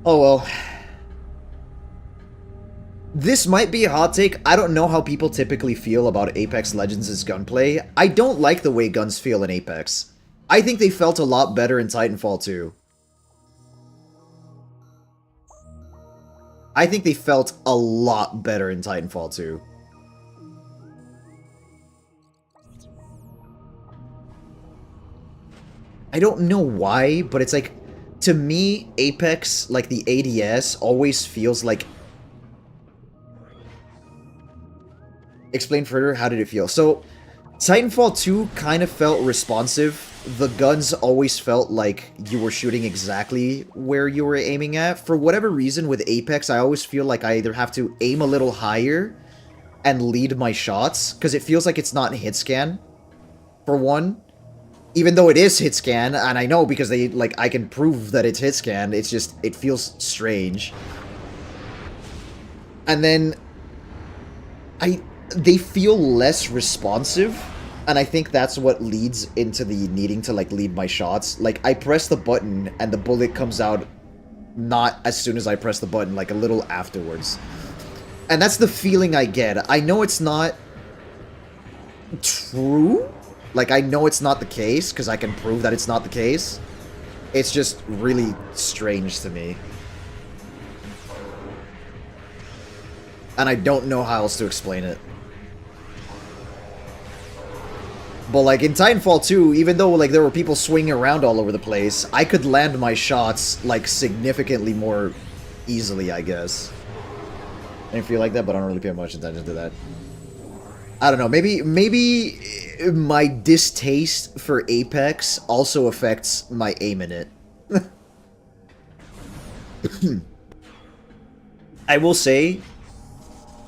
Oh well. This might be a hot take. I don't know how people typically feel about Apex Legends' gunplay. I don't like the way guns feel in Apex. I think they felt a lot better in Titanfall 2. I think they felt a lot better in Titanfall 2. I don't know why, but it's like, to me, Apex, like the ADS, always feels like... Explain further, how did it feel? So, Titanfall 2 kind of felt responsive. The guns always felt like you were shooting exactly where you were aiming at. For whatever reason, with Apex, I always feel like I either have to aim a little higher and lead my shots, because it feels like it's not hit scan, for one. Even though it is hit scan, and I know because they, like, I can prove that it's hit scan, it's just, it feels strange. And then, they feel less responsive, and I think that's what leads into the needing to, like, lead my shots. Like, I press the button, and the bullet comes out not as soon as I press the button, like, a little afterwards. And that's the feeling I get. I know it's not true. Like, I know it's not the case, because I can prove that it's not the case. It's just really strange to me. And I don't know how else to explain it. But, like, in Titanfall 2, even though, like, there were people swinging around all over the place, I could land my shots, like, significantly more easily, I guess. I didn't feel like that, but I don't really pay much attention to that. I don't know, maybe my distaste for Apex also affects my aim in it. I will say,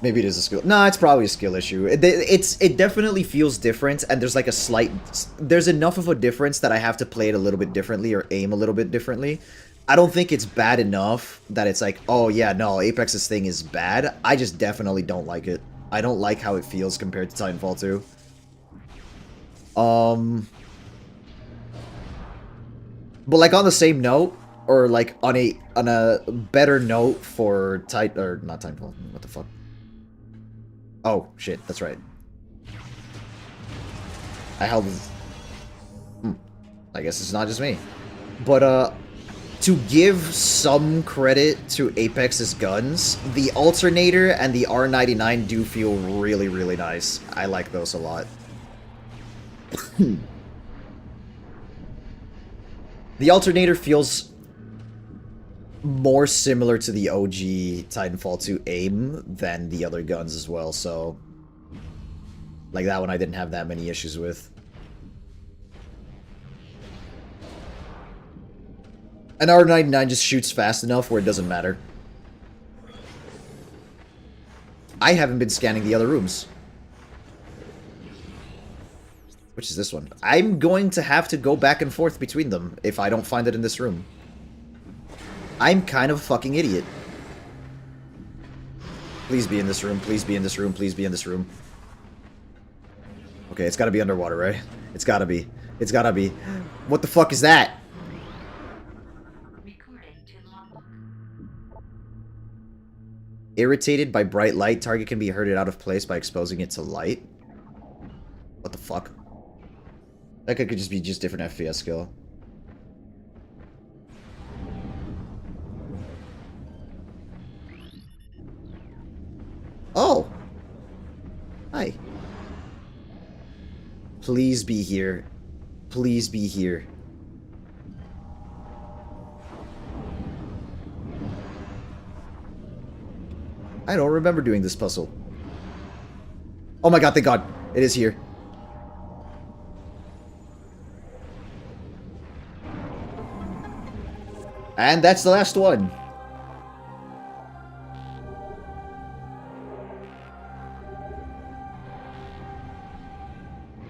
maybe it is a skill. Nah, it's probably a skill issue. It definitely feels different, and there's like a slight... There's enough of a difference that I have to play it a little bit differently or aim a little bit differently. I don't think it's bad enough that it's like, oh yeah, no, Apex's thing is bad. I just definitely don't like it. I don't like how it feels compared to Titanfall 2. But like on the same note, or like on a better note for not Titanfall, what the fuck? Oh shit, that's right. I held. I guess it's not just me, but to give some credit to Apex's guns, the alternator and the R99 do feel really, really nice. I like those a lot. The alternator feels more similar to the OG Titanfall 2 aim than the other guns as well, so... Like, that one I didn't have that many issues with. An R99 just shoots fast enough where it doesn't matter. I haven't been scanning the other rooms. Which is this one? I'm going to have to go back and forth between them if I don't find it in this room. I'm kind of a fucking idiot. Please be in this room, please be in this room, please be in this room. Okay, it's gotta be underwater, right? It's gotta be. It's gotta be. What the fuck is that? Irritated by bright light, target can be herded out of place by exposing it to light. What the fuck? That could just be just different FPS skill. Oh! Hi. Please be here. Please be here. I don't remember doing this puzzle. Oh my god, thank god. It is here. And that's the last one.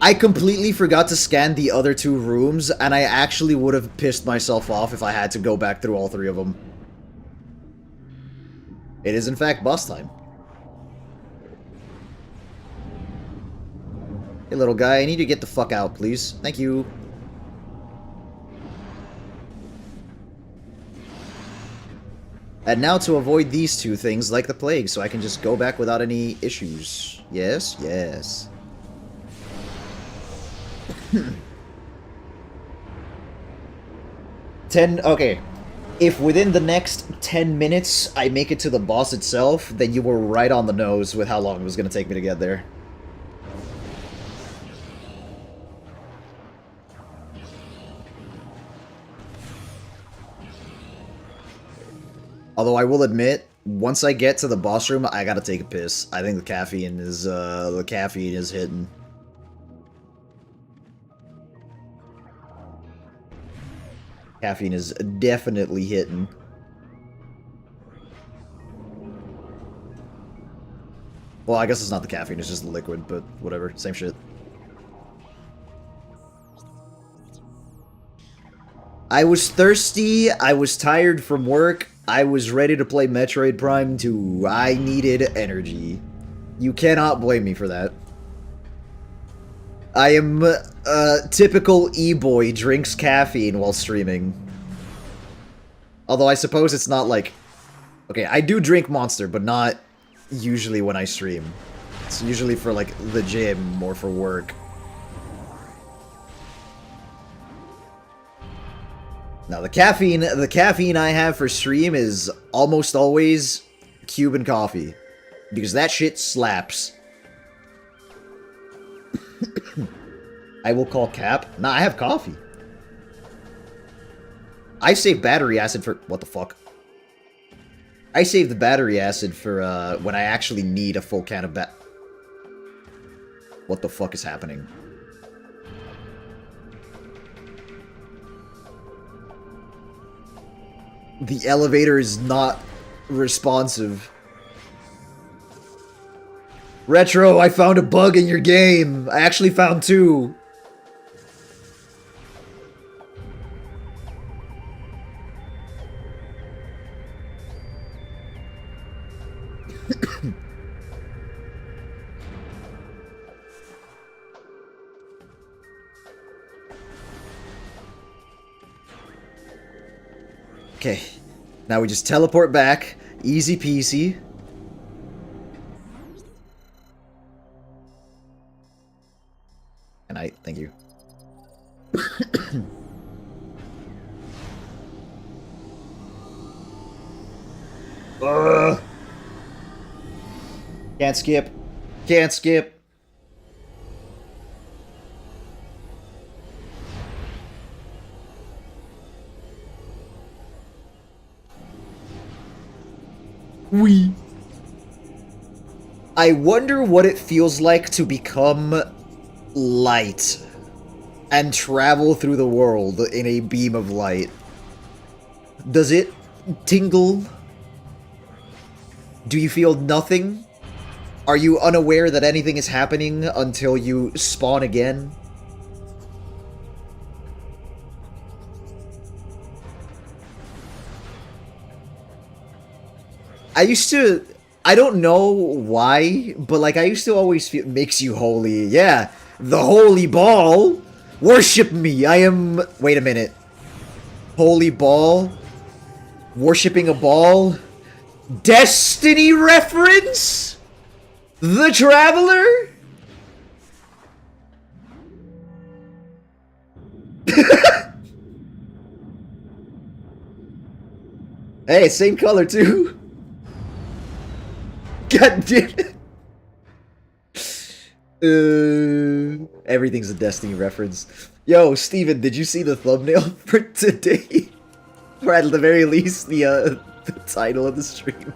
I completely forgot to scan the other 2 rooms, and I actually would have pissed myself off if I had to go back through all 3 of them. It is in fact boss time. Hey little guy, I need you to get the fuck out, please. Thank you. And now to avoid these 2 things like the plague, so I can just go back without any issues. Yes, yes. Okay. If within the next 10 minutes I make it to the boss itself, then you were right on the nose with how long it was going to take me to get there. Although I will admit, once I get to the boss room, I gotta take a piss. I think the caffeine is hitting. Caffeine is definitely hitting. Well, I guess it's not the caffeine, it's just the liquid, but whatever, same shit. I was thirsty, I was tired from work, I was ready to play Metroid Prime 2. I needed energy. You cannot blame me for that. I am a typical e-boy, drinks caffeine while streaming. Although I suppose it's not like... Okay, I do drink Monster, but not usually when I stream. It's usually for, like, the gym or for work. Now, the caffeine I have for stream is almost always Cuban coffee. Because that shit slaps. I will call Cap. Nah, I have coffee. I save battery acid for... What the fuck? I save the battery acid for, when I actually need a full can of What the fuck is happening? The elevator is not responsive. Retro, I found a bug in your game. I actually found 2. Okay, now we just teleport back. Easy peasy. And thank you. Can't skip. Can't skip. I wonder what it feels like to become light and travel through the world in a beam of light. Does it tingle? Do you feel nothing? Are you unaware that anything is happening until you spawn again? I don't know why, but like I used to always feel, makes you holy. Yeah, the holy ball. Worship me. I am, wait a minute. Holy ball. Worshipping a ball. Destiny reference? The Traveler? Hey, same color too. God damn it. Everything's a Destiny reference. Yo, Steven, did you see the thumbnail for today? Or at the very least, the title of the stream.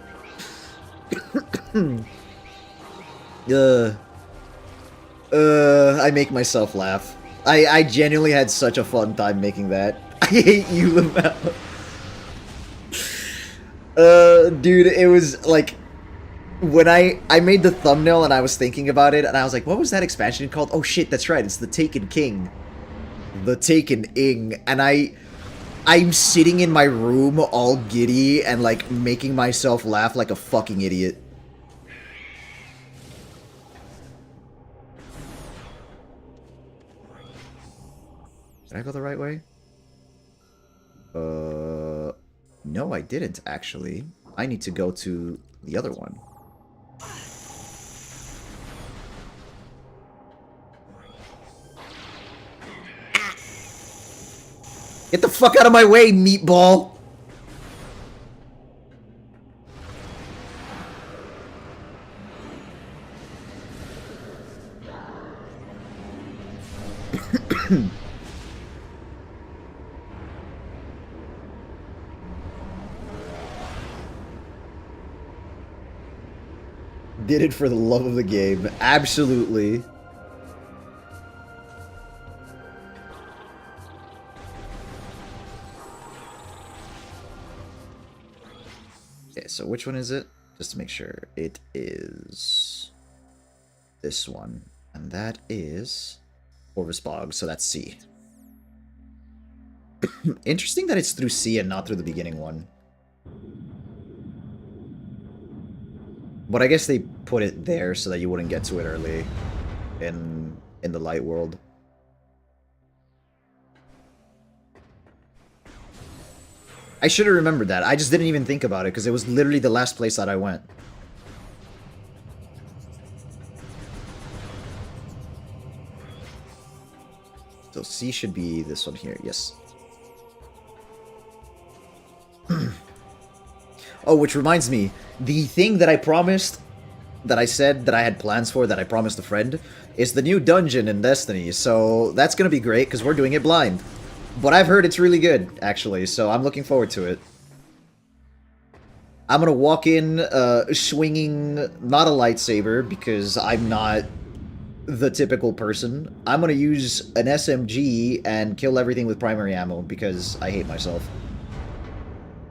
I make myself laugh. I genuinely had such a fun time making that. I hate you, Lamau. Dude, it was like when I made the thumbnail and I was thinking about it and I was like, what was that expansion called? Oh shit, that's right, it's the Taken King. The Taken Ing. And I'm sitting in my room all giddy and like making myself laugh like a fucking idiot. Did I go the right way? No, I didn't actually. I need to go to the other one. Get the fuck out of my way, meatball! Did it for the love of the game. Absolutely. Okay, so which one is it? Just to make sure. It is this one. And that is Orvis Bog, so that's C. Interesting that it's through C and not through the beginning one. But I guess they put it there so that you wouldn't get to it early in the light world. I should have remembered that. I just didn't even think about it because it was literally the last place that I went. So C should be this one here. Yes. Oh, which reminds me, the thing that I promised, that I said that I had plans for, that I promised a friend, is the new dungeon in Destiny. So that's gonna be great because we're doing it blind. But I've heard it's really good, actually, so I'm looking forward to it. I'm gonna walk in swinging not a lightsaber because I'm not the typical person. I'm gonna use an SMG and kill everything with primary ammo because I hate myself.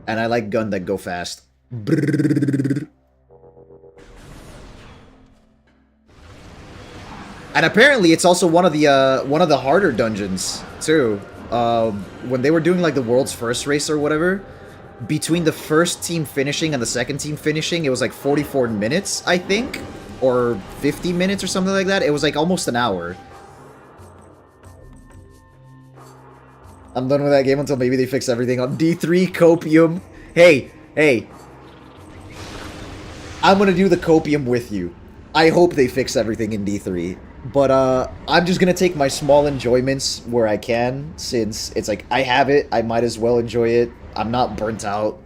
And I like guns that go fast. And apparently it's also one of the harder dungeons too. When they were doing like the world's first race or whatever, between the first team finishing and the second team finishing, it was like 44 minutes, I think, or 50 minutes or something like that. It was like almost an hour. I'm done with that game until maybe they fix everything on D3 Copium. Hey, hey. I'm gonna do the Copium with you. I hope they fix everything in D3. But, I'm just gonna take my small enjoyments where I can, since it's like, I have it, I might as well enjoy it. I'm not burnt out.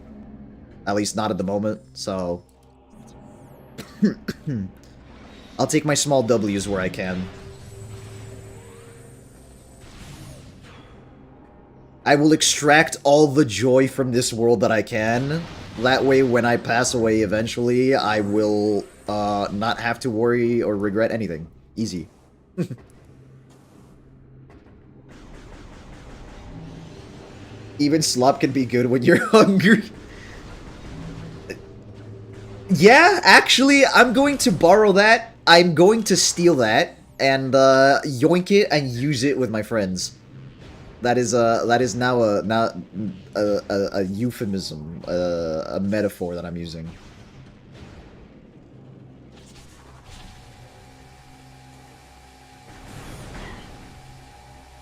At least not at the moment, so... I'll take my small W's where I can. I will extract all the joy from this world that I can. That way, when I pass away eventually, I will not have to worry or regret anything. Easy. Even slop can be good when you're hungry. Yeah, actually, I'm going to borrow that. I'm going to steal that and yoink it and use it with my friends. That is now a euphemism, a metaphor that I'm using.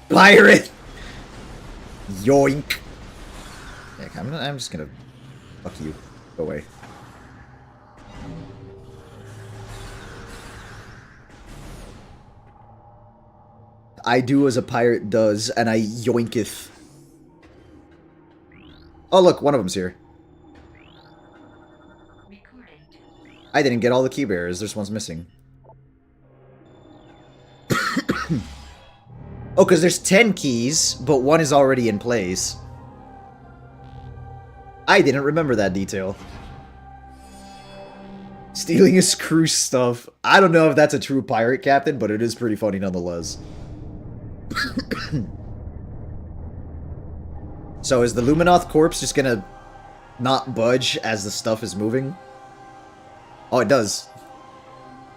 Pirate! Yoink! Yeah, I'm just gonna... Fuck you. Go away. I do as a pirate does, and I yoinketh. Oh look, one of them's here. I didn't get all the key bearers, there's one's missing. Oh, because there's 10 keys, but one is already in place. I didn't remember that detail. Stealing his crew stuff. I don't know if that's a true pirate captain, but it is pretty funny nonetheless. So is the Luminoth corpse just gonna not budge as the stuff is moving. Oh, it does.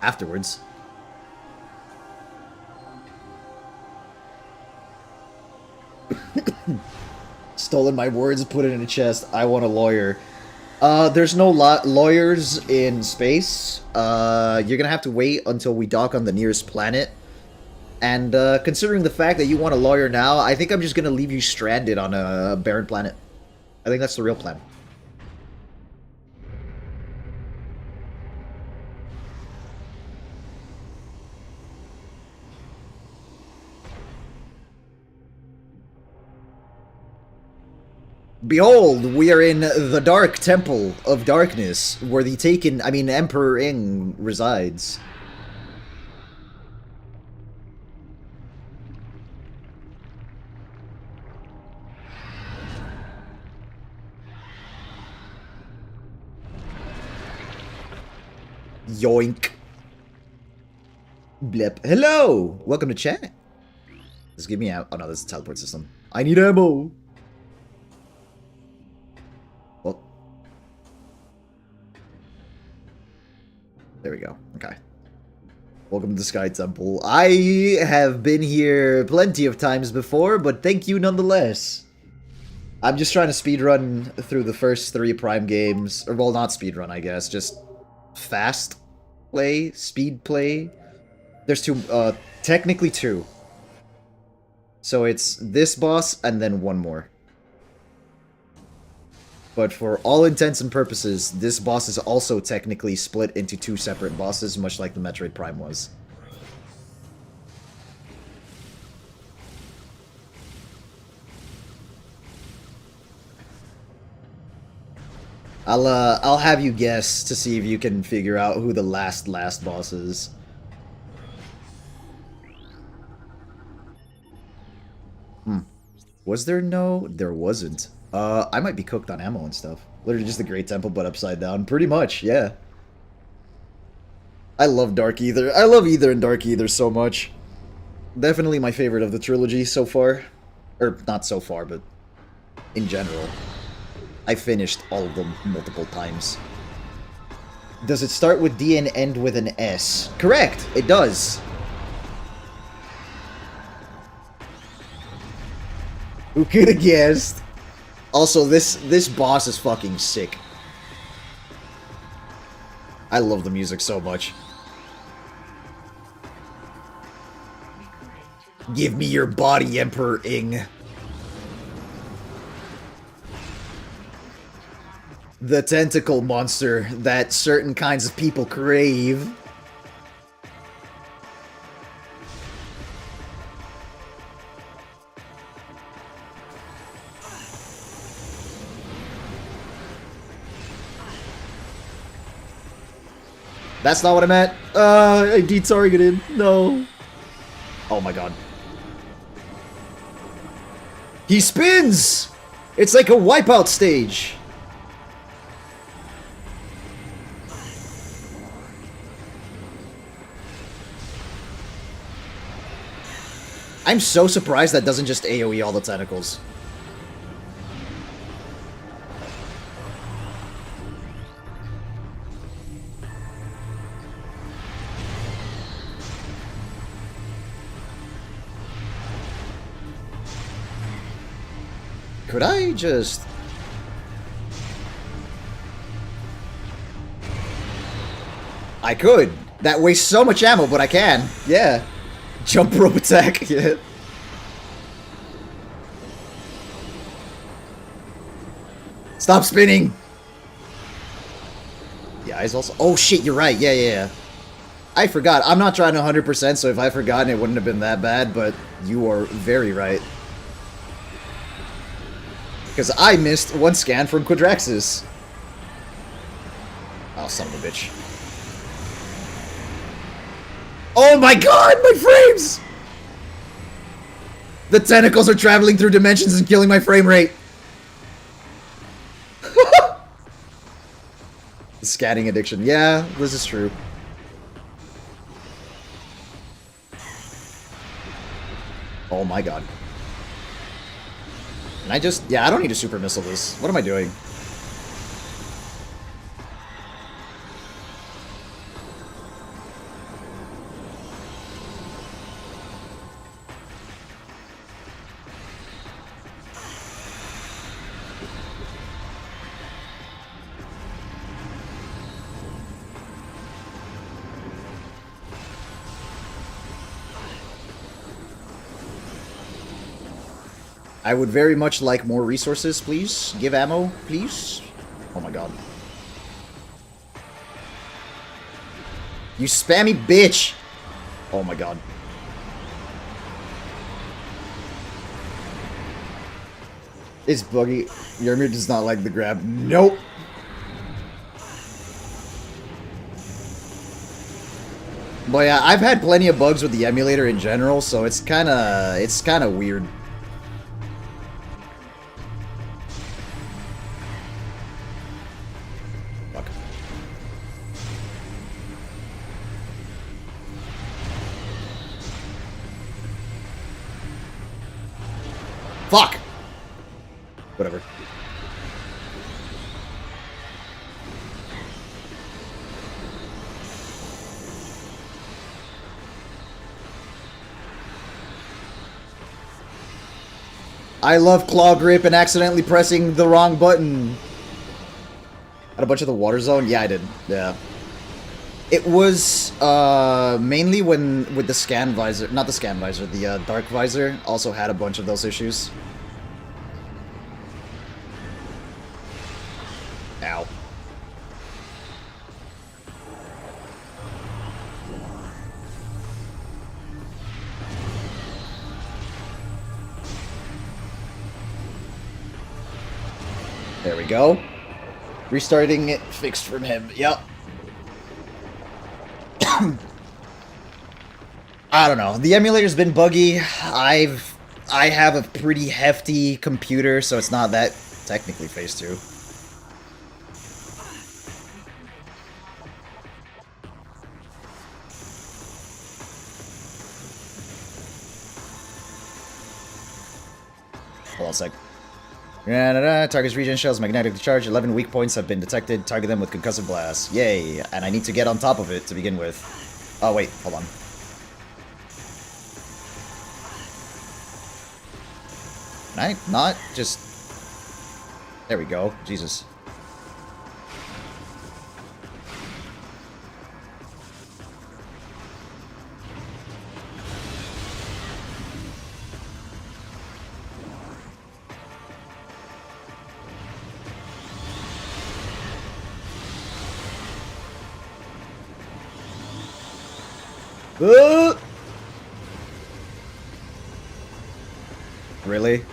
Afterwards. Stolen my words, put it in a chest. I want a lawyer. There's no lawyers in space. You're gonna have to wait until we dock on the nearest planet. And, considering the fact that you want a lawyer now, I think I'm just gonna leave you stranded on a barren planet. I think that's the real plan. Behold, we are in the Dark Temple of Darkness, where the Emperor Ing resides. Yoink. Blip. Hello! Welcome to chat. Just give me out. Oh no, this is a teleport system. I need ammo! Well. There we go. Okay. Welcome to the Sky Temple. I have been here plenty of times before, but thank you nonetheless. I'm just trying to speedrun through the first 3 Prime games. Or, well, not speedrun, I guess. Just fast play, speed play. There's technically 2. So it's this boss and then 1 more. But for all intents and purposes, this boss is also technically split into 2 separate bosses, much like the Metroid Prime was. I'll have you guess to see if you can figure out who the last boss is. Was there no? There wasn't. I might be cooked on ammo and stuff. Literally just the Great Temple, but upside down. Pretty much, yeah. I love Dark Aether. I love Aether and Dark Aether so much. Definitely my favorite of the trilogy so far. Or, not so far, but in general. I finished all of them multiple times. Does it start with D and end with an S? Correct! It does. Who could have guessed? Also, this boss is fucking sick. I love the music so much. Give me your body, Emperor Ing. The tentacle monster that certain kinds of people crave. That's not what I meant. I detargeted. No. Oh my god. He spins! It's like a wipeout stage. I'm so surprised that doesn't just AoE all the tentacles. Could I just... I could. That wastes so much ammo, but I can. Yeah. Jump rope attack. Yeah. Stop spinning! The eyes also... Oh shit, you're right. Yeah. I forgot. I'm not trying to 100%, so if I forgotten, it wouldn't have been that bad, but you are very right. Because I missed one scan from Quadraxis. Oh, son of a bitch. Oh my god, my frames! The tentacles are traveling through dimensions and killing my frame rate. The scanning addiction. Yeah, this is true. Oh my god. Can I just... Yeah, I don't need to super missile this. What am I doing? I would very much like more resources, please. Give ammo, please. Oh my god. You spammy bitch! Oh my god. It's buggy. Ymir does not like the grab. Nope. But yeah, I've had plenty of bugs with the emulator in general, so it's kind of weird. Fuck. Fuck. Whatever. I love claw grip and accidentally pressing the wrong button. Had a bunch of the water zone? Yeah, I did. Yeah. It was mainly when with the scan visor, not the scan visor, the dark visor also had a bunch of those issues. Ow. There we go. Restarting it fixed from him. Yep. I don't know. The emulator's been buggy. I have a pretty hefty computer, so it's not that technically phase 2. Hold on a sec. Target's regen shells magnetically charged. 11 weak points have been detected. Target them with concussive blast. Yay! And I need to get on top of it to begin with. Oh wait, hold on. Can I not just... There we go. Jesus. Really?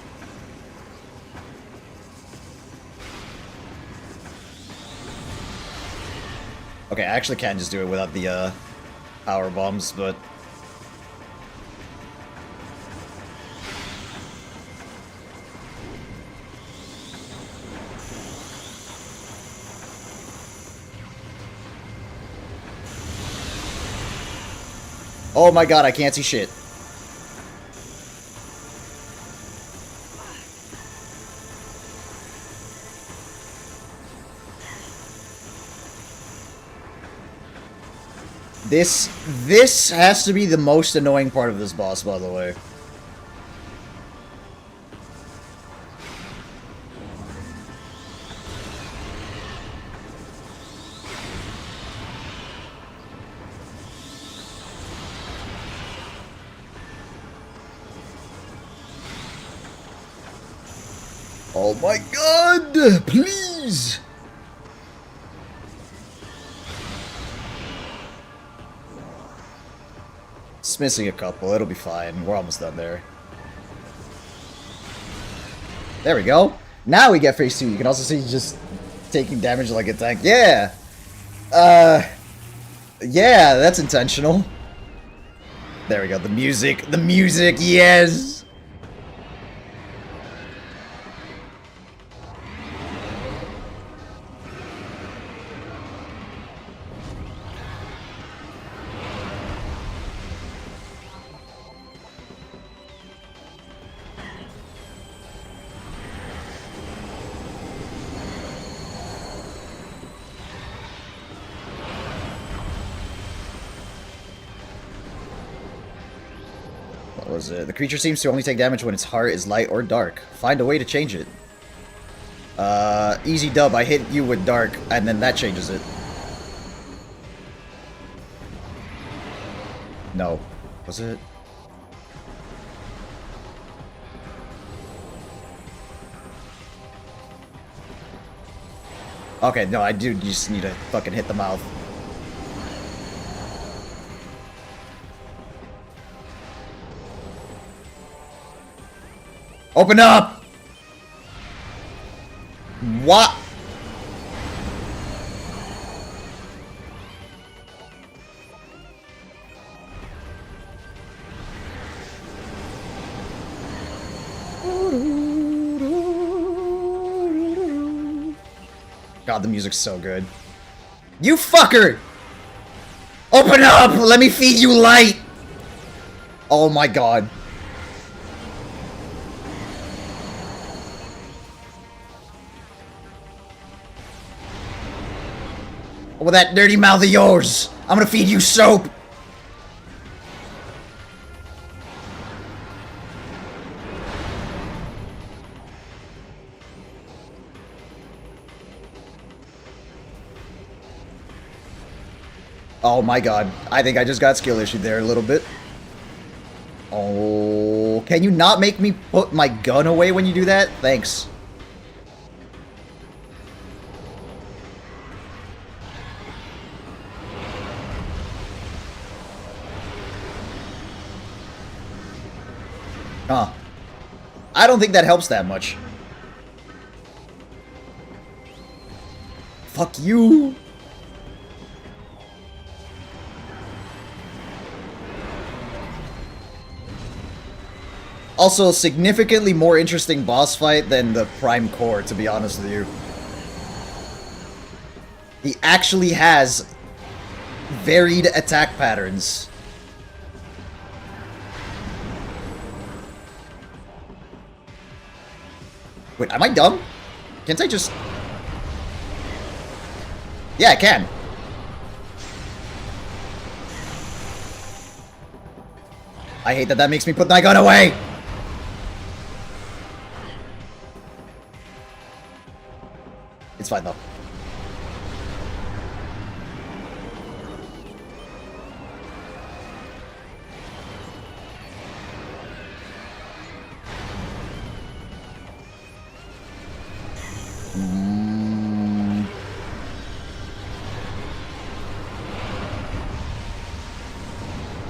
Okay, I actually can just do it without the power bombs, but... Oh my god, I can't see shit. This has to be the most annoying part of this boss, by the way. Oh my god! Please! It's missing a couple. It'll be fine. We're almost done there. There we go. Now we get phase 2. You can also see just taking damage like a tank. Yeah! Yeah, that's intentional. There we go. The music. The music, yes! Was it? The creature seems to only take damage when its heart is light or dark. Find a way to change it. Easy dub. I hit you with dark, and then that changes it. No. Was it? Okay, no, I do just need to fucking hit the mouth. Open up! What? God, the music's so good. You fucker! Open up! Let me feed you light! Oh my god. With that dirty mouth of yours, I'm gonna feed you soap! Oh my god, I think I just got skill issued there a little bit. Oh, can you not make me put my gun away when you do that? Thanks. Huh. I don't think that helps that much. Fuck you! Also, significantly more interesting boss fight than the Prime Core, to be honest with you. He actually has varied attack patterns. Wait, am I dumb? Can't I just... Yeah, I can. I hate that that makes me put my gun away! It's fine, though.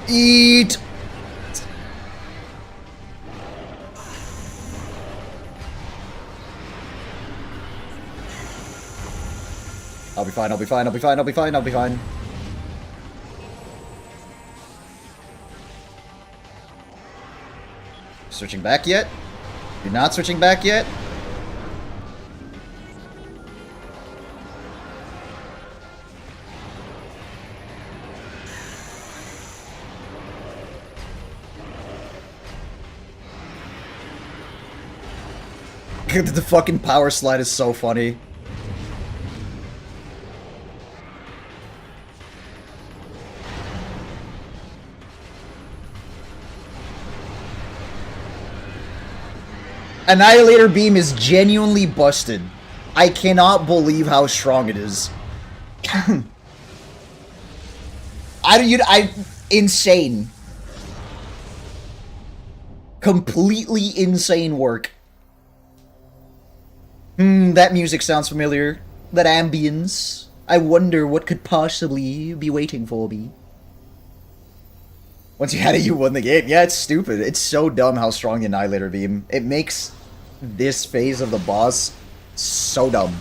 Eat! I'll be fine, I'll be fine, I'll be fine, I'll be fine, I'll be fine. Switching back yet? You're not switching back yet? The fucking power slide is so funny. Annihilator Beam is genuinely busted. I cannot believe how strong it is. Insane. Completely insane work. That music sounds familiar. That ambience. I wonder what could possibly be waiting for me. Once you had it, you won the game. Yeah, it's stupid. It's so dumb how strong the Annihilator Beam. It makes this phase of the boss so dumb.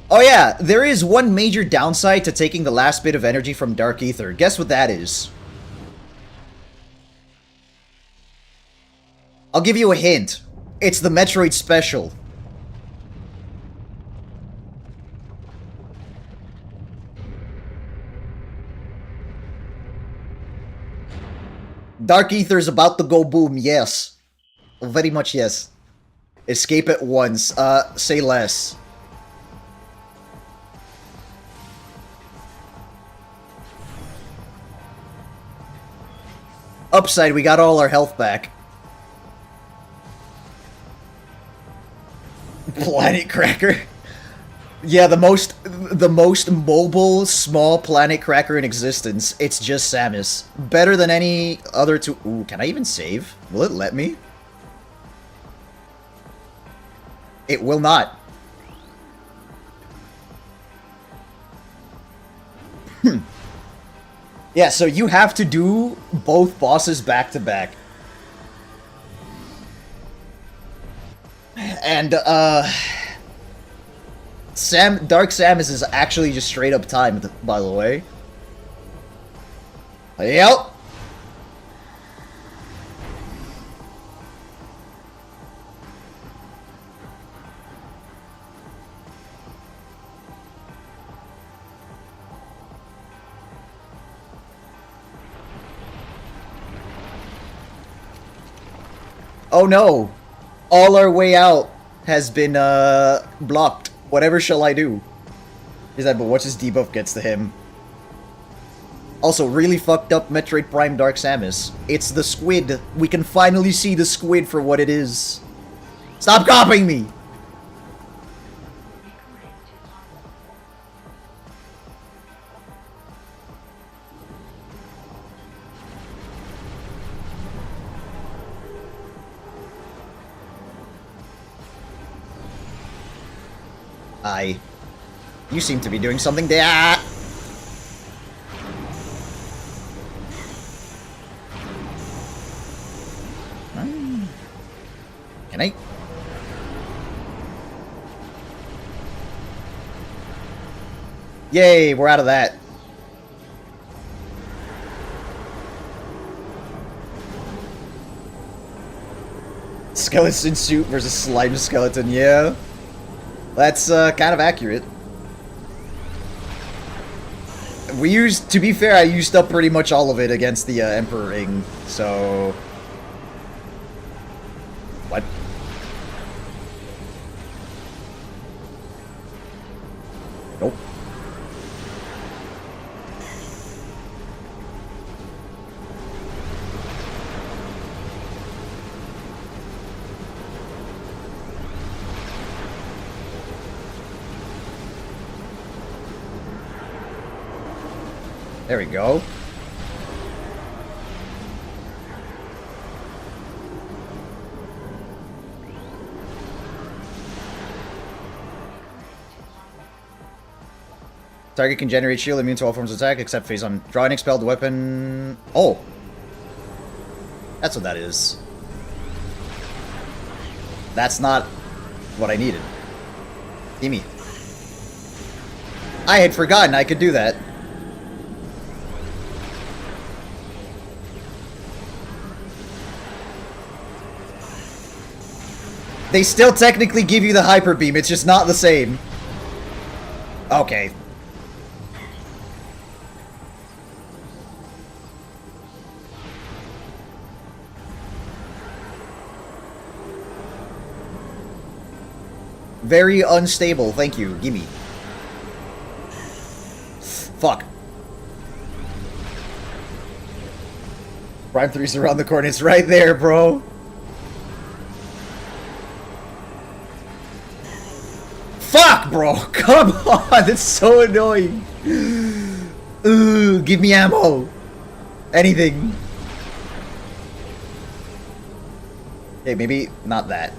Oh yeah, there is one major downside to taking the last bit of energy from Dark Aether. Guess what that is? I'll give you a hint. It's the Metroid special. Dark Aether's about to go boom, yes. Very much yes. Escape at once, say less. Upside, we got all our health back. Planet Cracker. Yeah, the most mobile, small planet cracker in existence. It's just Samus. Better than any other two. Ooh, can I even save? Will it let me? It will not. Yeah, so you have to do both bosses back to back. And, Dark Samus is actually just straight up timed, by the way. Yep. Oh no! All our way out has been, blocked. Whatever shall I do? Is that, but what his debuff gets to him? Also, really fucked up Metroid Prime Dark Samus. It's the squid. We can finally see the squid for what it is. Stop copying me! You seem to be doing something there. Can I? Yay, we're out of that. Skeleton suit versus slime skeleton, yeah. That's kind of accurate. To be fair, I used up pretty much all of it against the Emperor Ring, so... What? Nope. There we go. Target can generate shield immune to all forms of attack except phase on. Draw an expelled weapon. Oh! That's what that is. That's not what I needed. Gimme. I had forgotten I could do that. They still technically give you the Hyper Beam, it's just not the same. Okay. Very unstable, thank you. Gimme. Fuck. Prime 3's around the corner, it's right there, bro. Fuck, bro! Come on! That's so annoying! Ugh, give me ammo! Anything. Okay, maybe not that.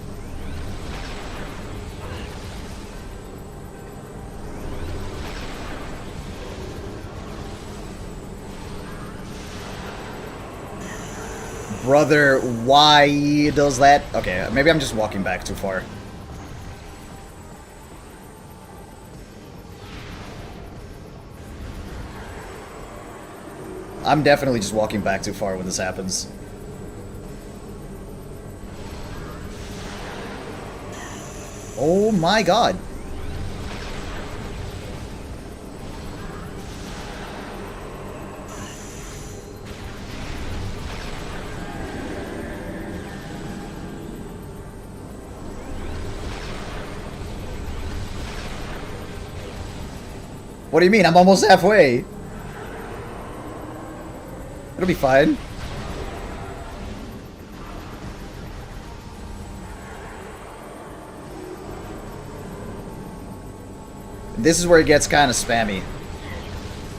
Brother, why does that? Okay, maybe I'm just walking back too far. I'm definitely just walking back too far when this happens. Oh my god. What do you mean? I'm almost halfway. It'll be fine. This is where it gets kind of spammy.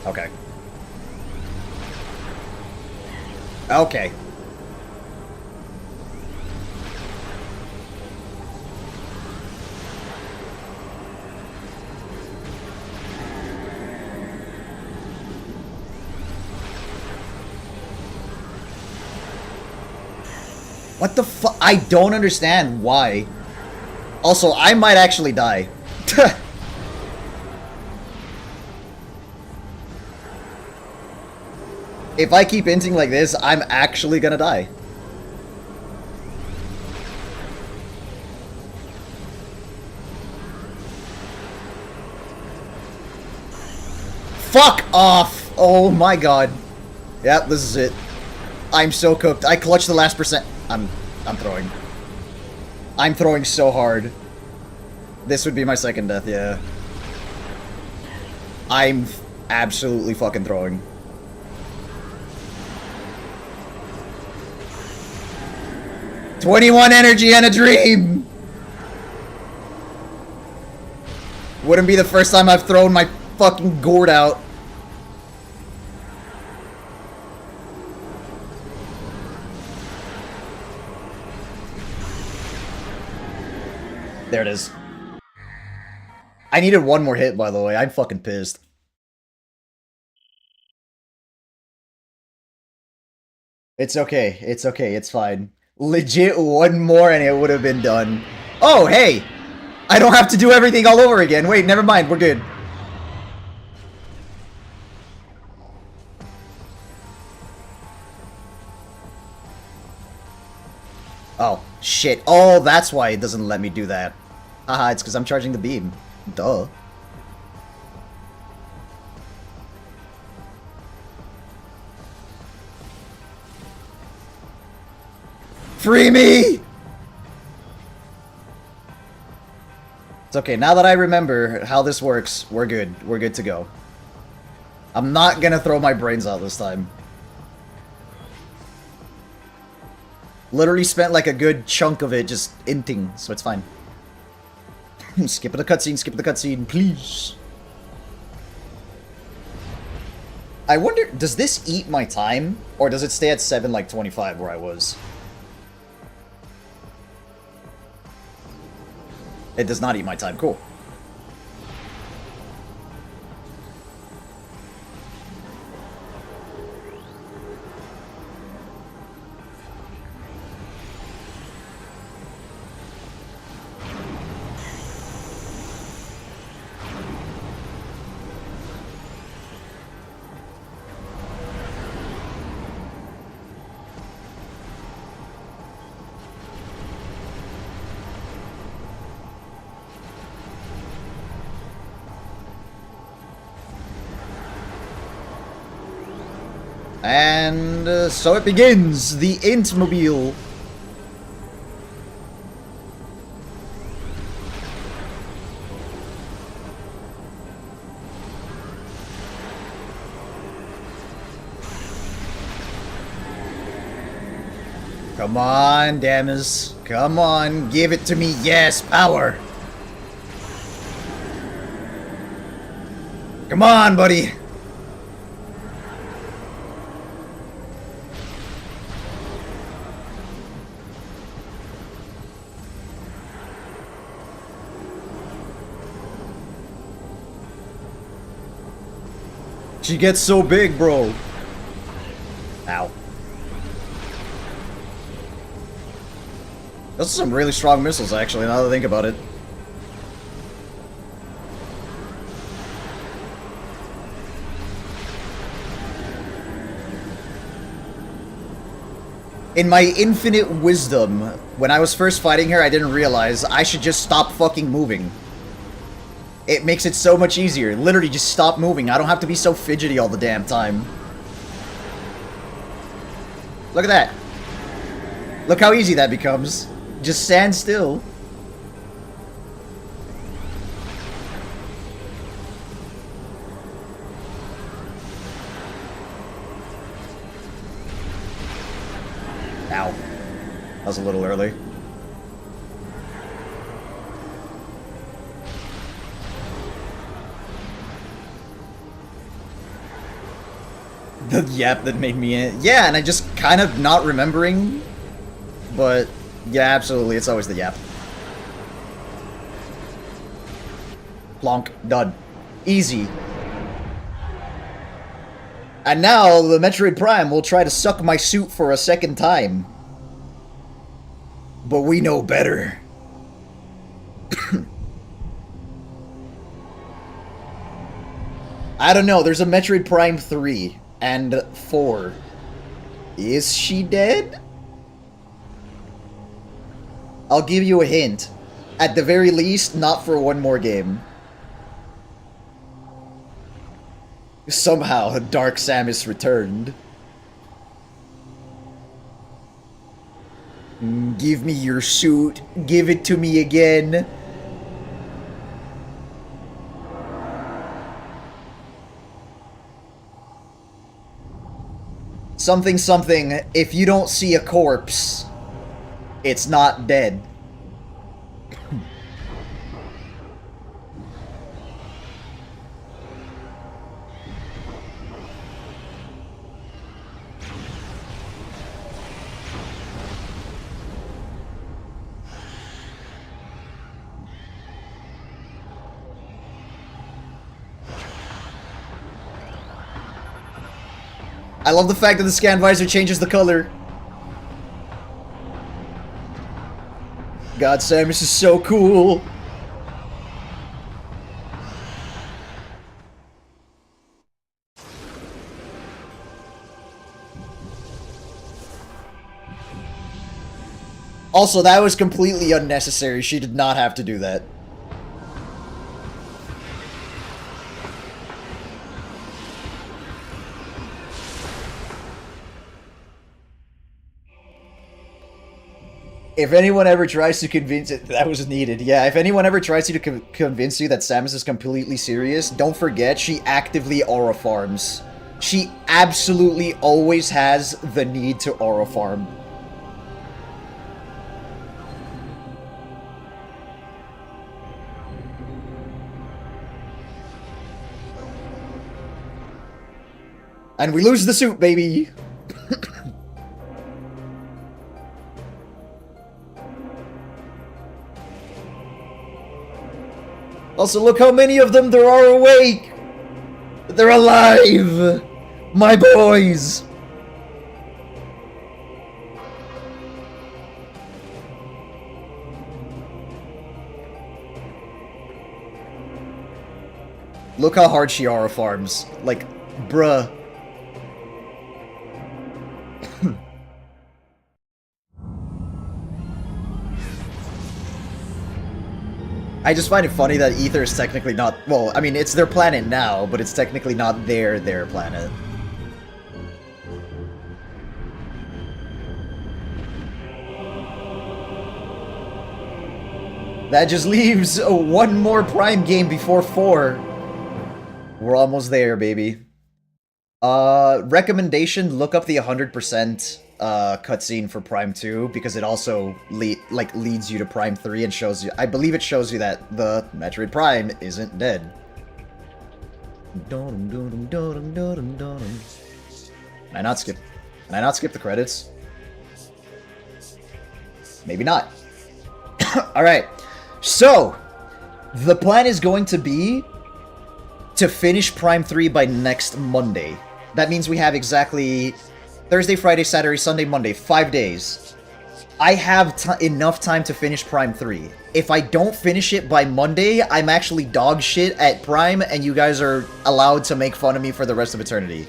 Okay. Okay. What the fuck? I don't understand why. Also, I might actually die. If I keep inting like this, I'm actually gonna die. Fuck off! Oh my god. Yep, this is it. I'm so cooked. I clutched the last percent. I'm throwing. I'm throwing so hard. This would be my second death, yeah. I'm absolutely fucking throwing. "21 energy and a dream!" Wouldn't be the first time I've thrown my fucking gourd out. There it is. I needed one more hit, by the way. I'm fucking pissed. It's okay. It's okay. It's fine. Legit one more and it would have been done. Oh, hey! I don't have to do everything all over again. Wait, never mind. We're good. Oh, shit. Oh, that's why it doesn't let me do that. Haha, it's because I'm charging the beam. Duh. Free me! It's okay, now that I remember how this works, we're good. We're good to go. I'm not gonna throw my brains out this time. Literally spent like a good chunk of it just inting, so it's fine. Skip the cutscene, please. I wonder, does this eat my time? Or does it stay at 7 like 25 where I was? It does not eat my time, cool. And so it begins, the Intmobile. Come on, Damas. Come on, give it to me. Yes, power. Come on, buddy. She gets so big, bro. Ow. Those are some really strong missiles, actually, now that I think about it. In my infinite wisdom, when I was first fighting her, I didn't realize I should just stop fucking moving. It makes it so much easier. Literally, just stop moving. I don't have to be so fidgety all the damn time. Look at that. Look how easy that becomes. Just stand still. Ow. That was a little early. The yap that made me in. Yeah, and I just kind of not remembering. But, yeah, absolutely, it's always the yap. Plonk. Done. Easy. And now, the Metroid Prime will try to suck my suit for a second time. But we know better. I don't know, there's a Metroid Prime 3 and 4. Is she dead? I'll give you a hint. At the very least, not for one more game. Somehow, Dark Samus returned. Give me your suit. Give it to me again. Something something, if you don't see a corpse, it's not dead. I love the fact that the scan visor changes the color. God, Samus is so cool. Also, that was completely unnecessary. She did not have to do that. If anyone ever tries to convince it, that was needed. Yeah, if anyone ever tries to convince you that Samus is completely serious, don't forget she actively aura farms. She absolutely always has the need to aura farm. And we lose the suit, baby! Also, look how many of them there are awake! They're alive! My boys! Look how hard she aura farms. Like, bruh. I just find it funny that Aether is technically not... Well, I mean, it's their planet now, but it's technically not their planet. That just leaves one more Prime game before 4. We're almost there, baby. Recommendation, look up the 100% cutscene for Prime 2, because it also leads you to Prime 3 and shows you... I believe it shows you that the Metroid Prime isn't dead. Can I not skip? Can I not skip the credits? Maybe not. Alright, so the plan is going to be to finish Prime 3 by next Monday. That means we have exactly Thursday, Friday, Saturday, Sunday, Monday, 5 days. I have enough time to finish Prime 3. If I don't finish it by Monday, I'm actually dog shit at Prime, and you guys are allowed to make fun of me for the rest of eternity.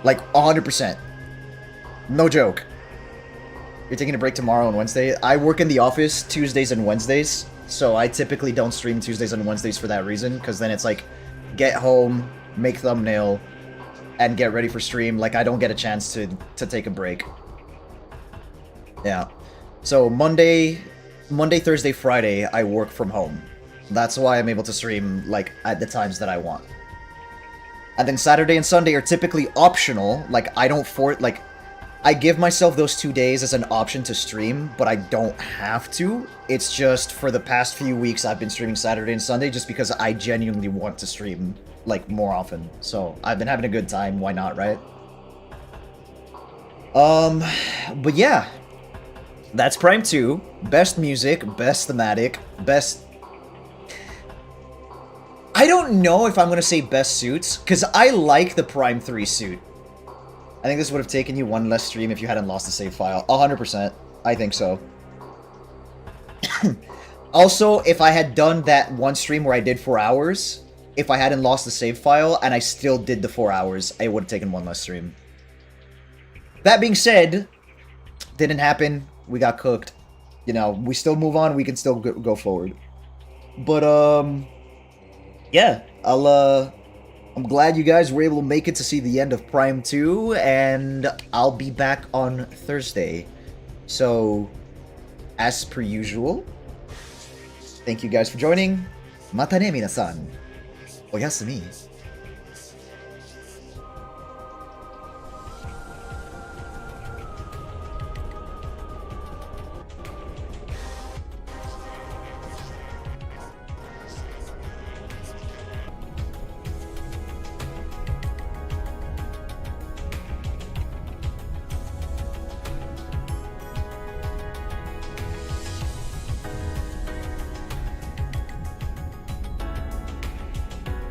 Like, 100%. No joke. You're taking a break tomorrow and Wednesday? I work in the office Tuesdays and Wednesdays, so I typically don't stream Tuesdays and Wednesdays for that reason, because then it's like, get home, make thumbnail, and get ready for stream. Like, I don't get a chance to take a break. Yeah. So, Monday, Thursday, Friday, I work from home. That's why I'm able to stream, like, at the times that I want. And then Saturday and Sunday are typically optional. Like, I give myself those 2 days as an option to stream, but I don't have to. It's just, for the past few weeks, I've been streaming Saturday and Sunday just because I genuinely want to stream, like, more often. So, I've been having a good time, why not, right? But yeah. That's Prime 2. Best music, best thematic, best... I don't know if I'm gonna say best suits, because I like the Prime 3 suit. I think this would have taken you one less stream if you hadn't lost the save file. 100%. I think so. Also, if I had done that one stream where I did 4 hours, if I hadn't lost the save file and I still did the 4 hours, I would have taken one less stream. That being said, didn't happen. We got cooked. You know, we still move on. We can still go forward. But, yeah, I'm glad you guys were able to make it to see the end of Prime 2, and I'll be back on Thursday. So, as per usual, thank you guys for joining. Mata ne minasan. Oyasumi.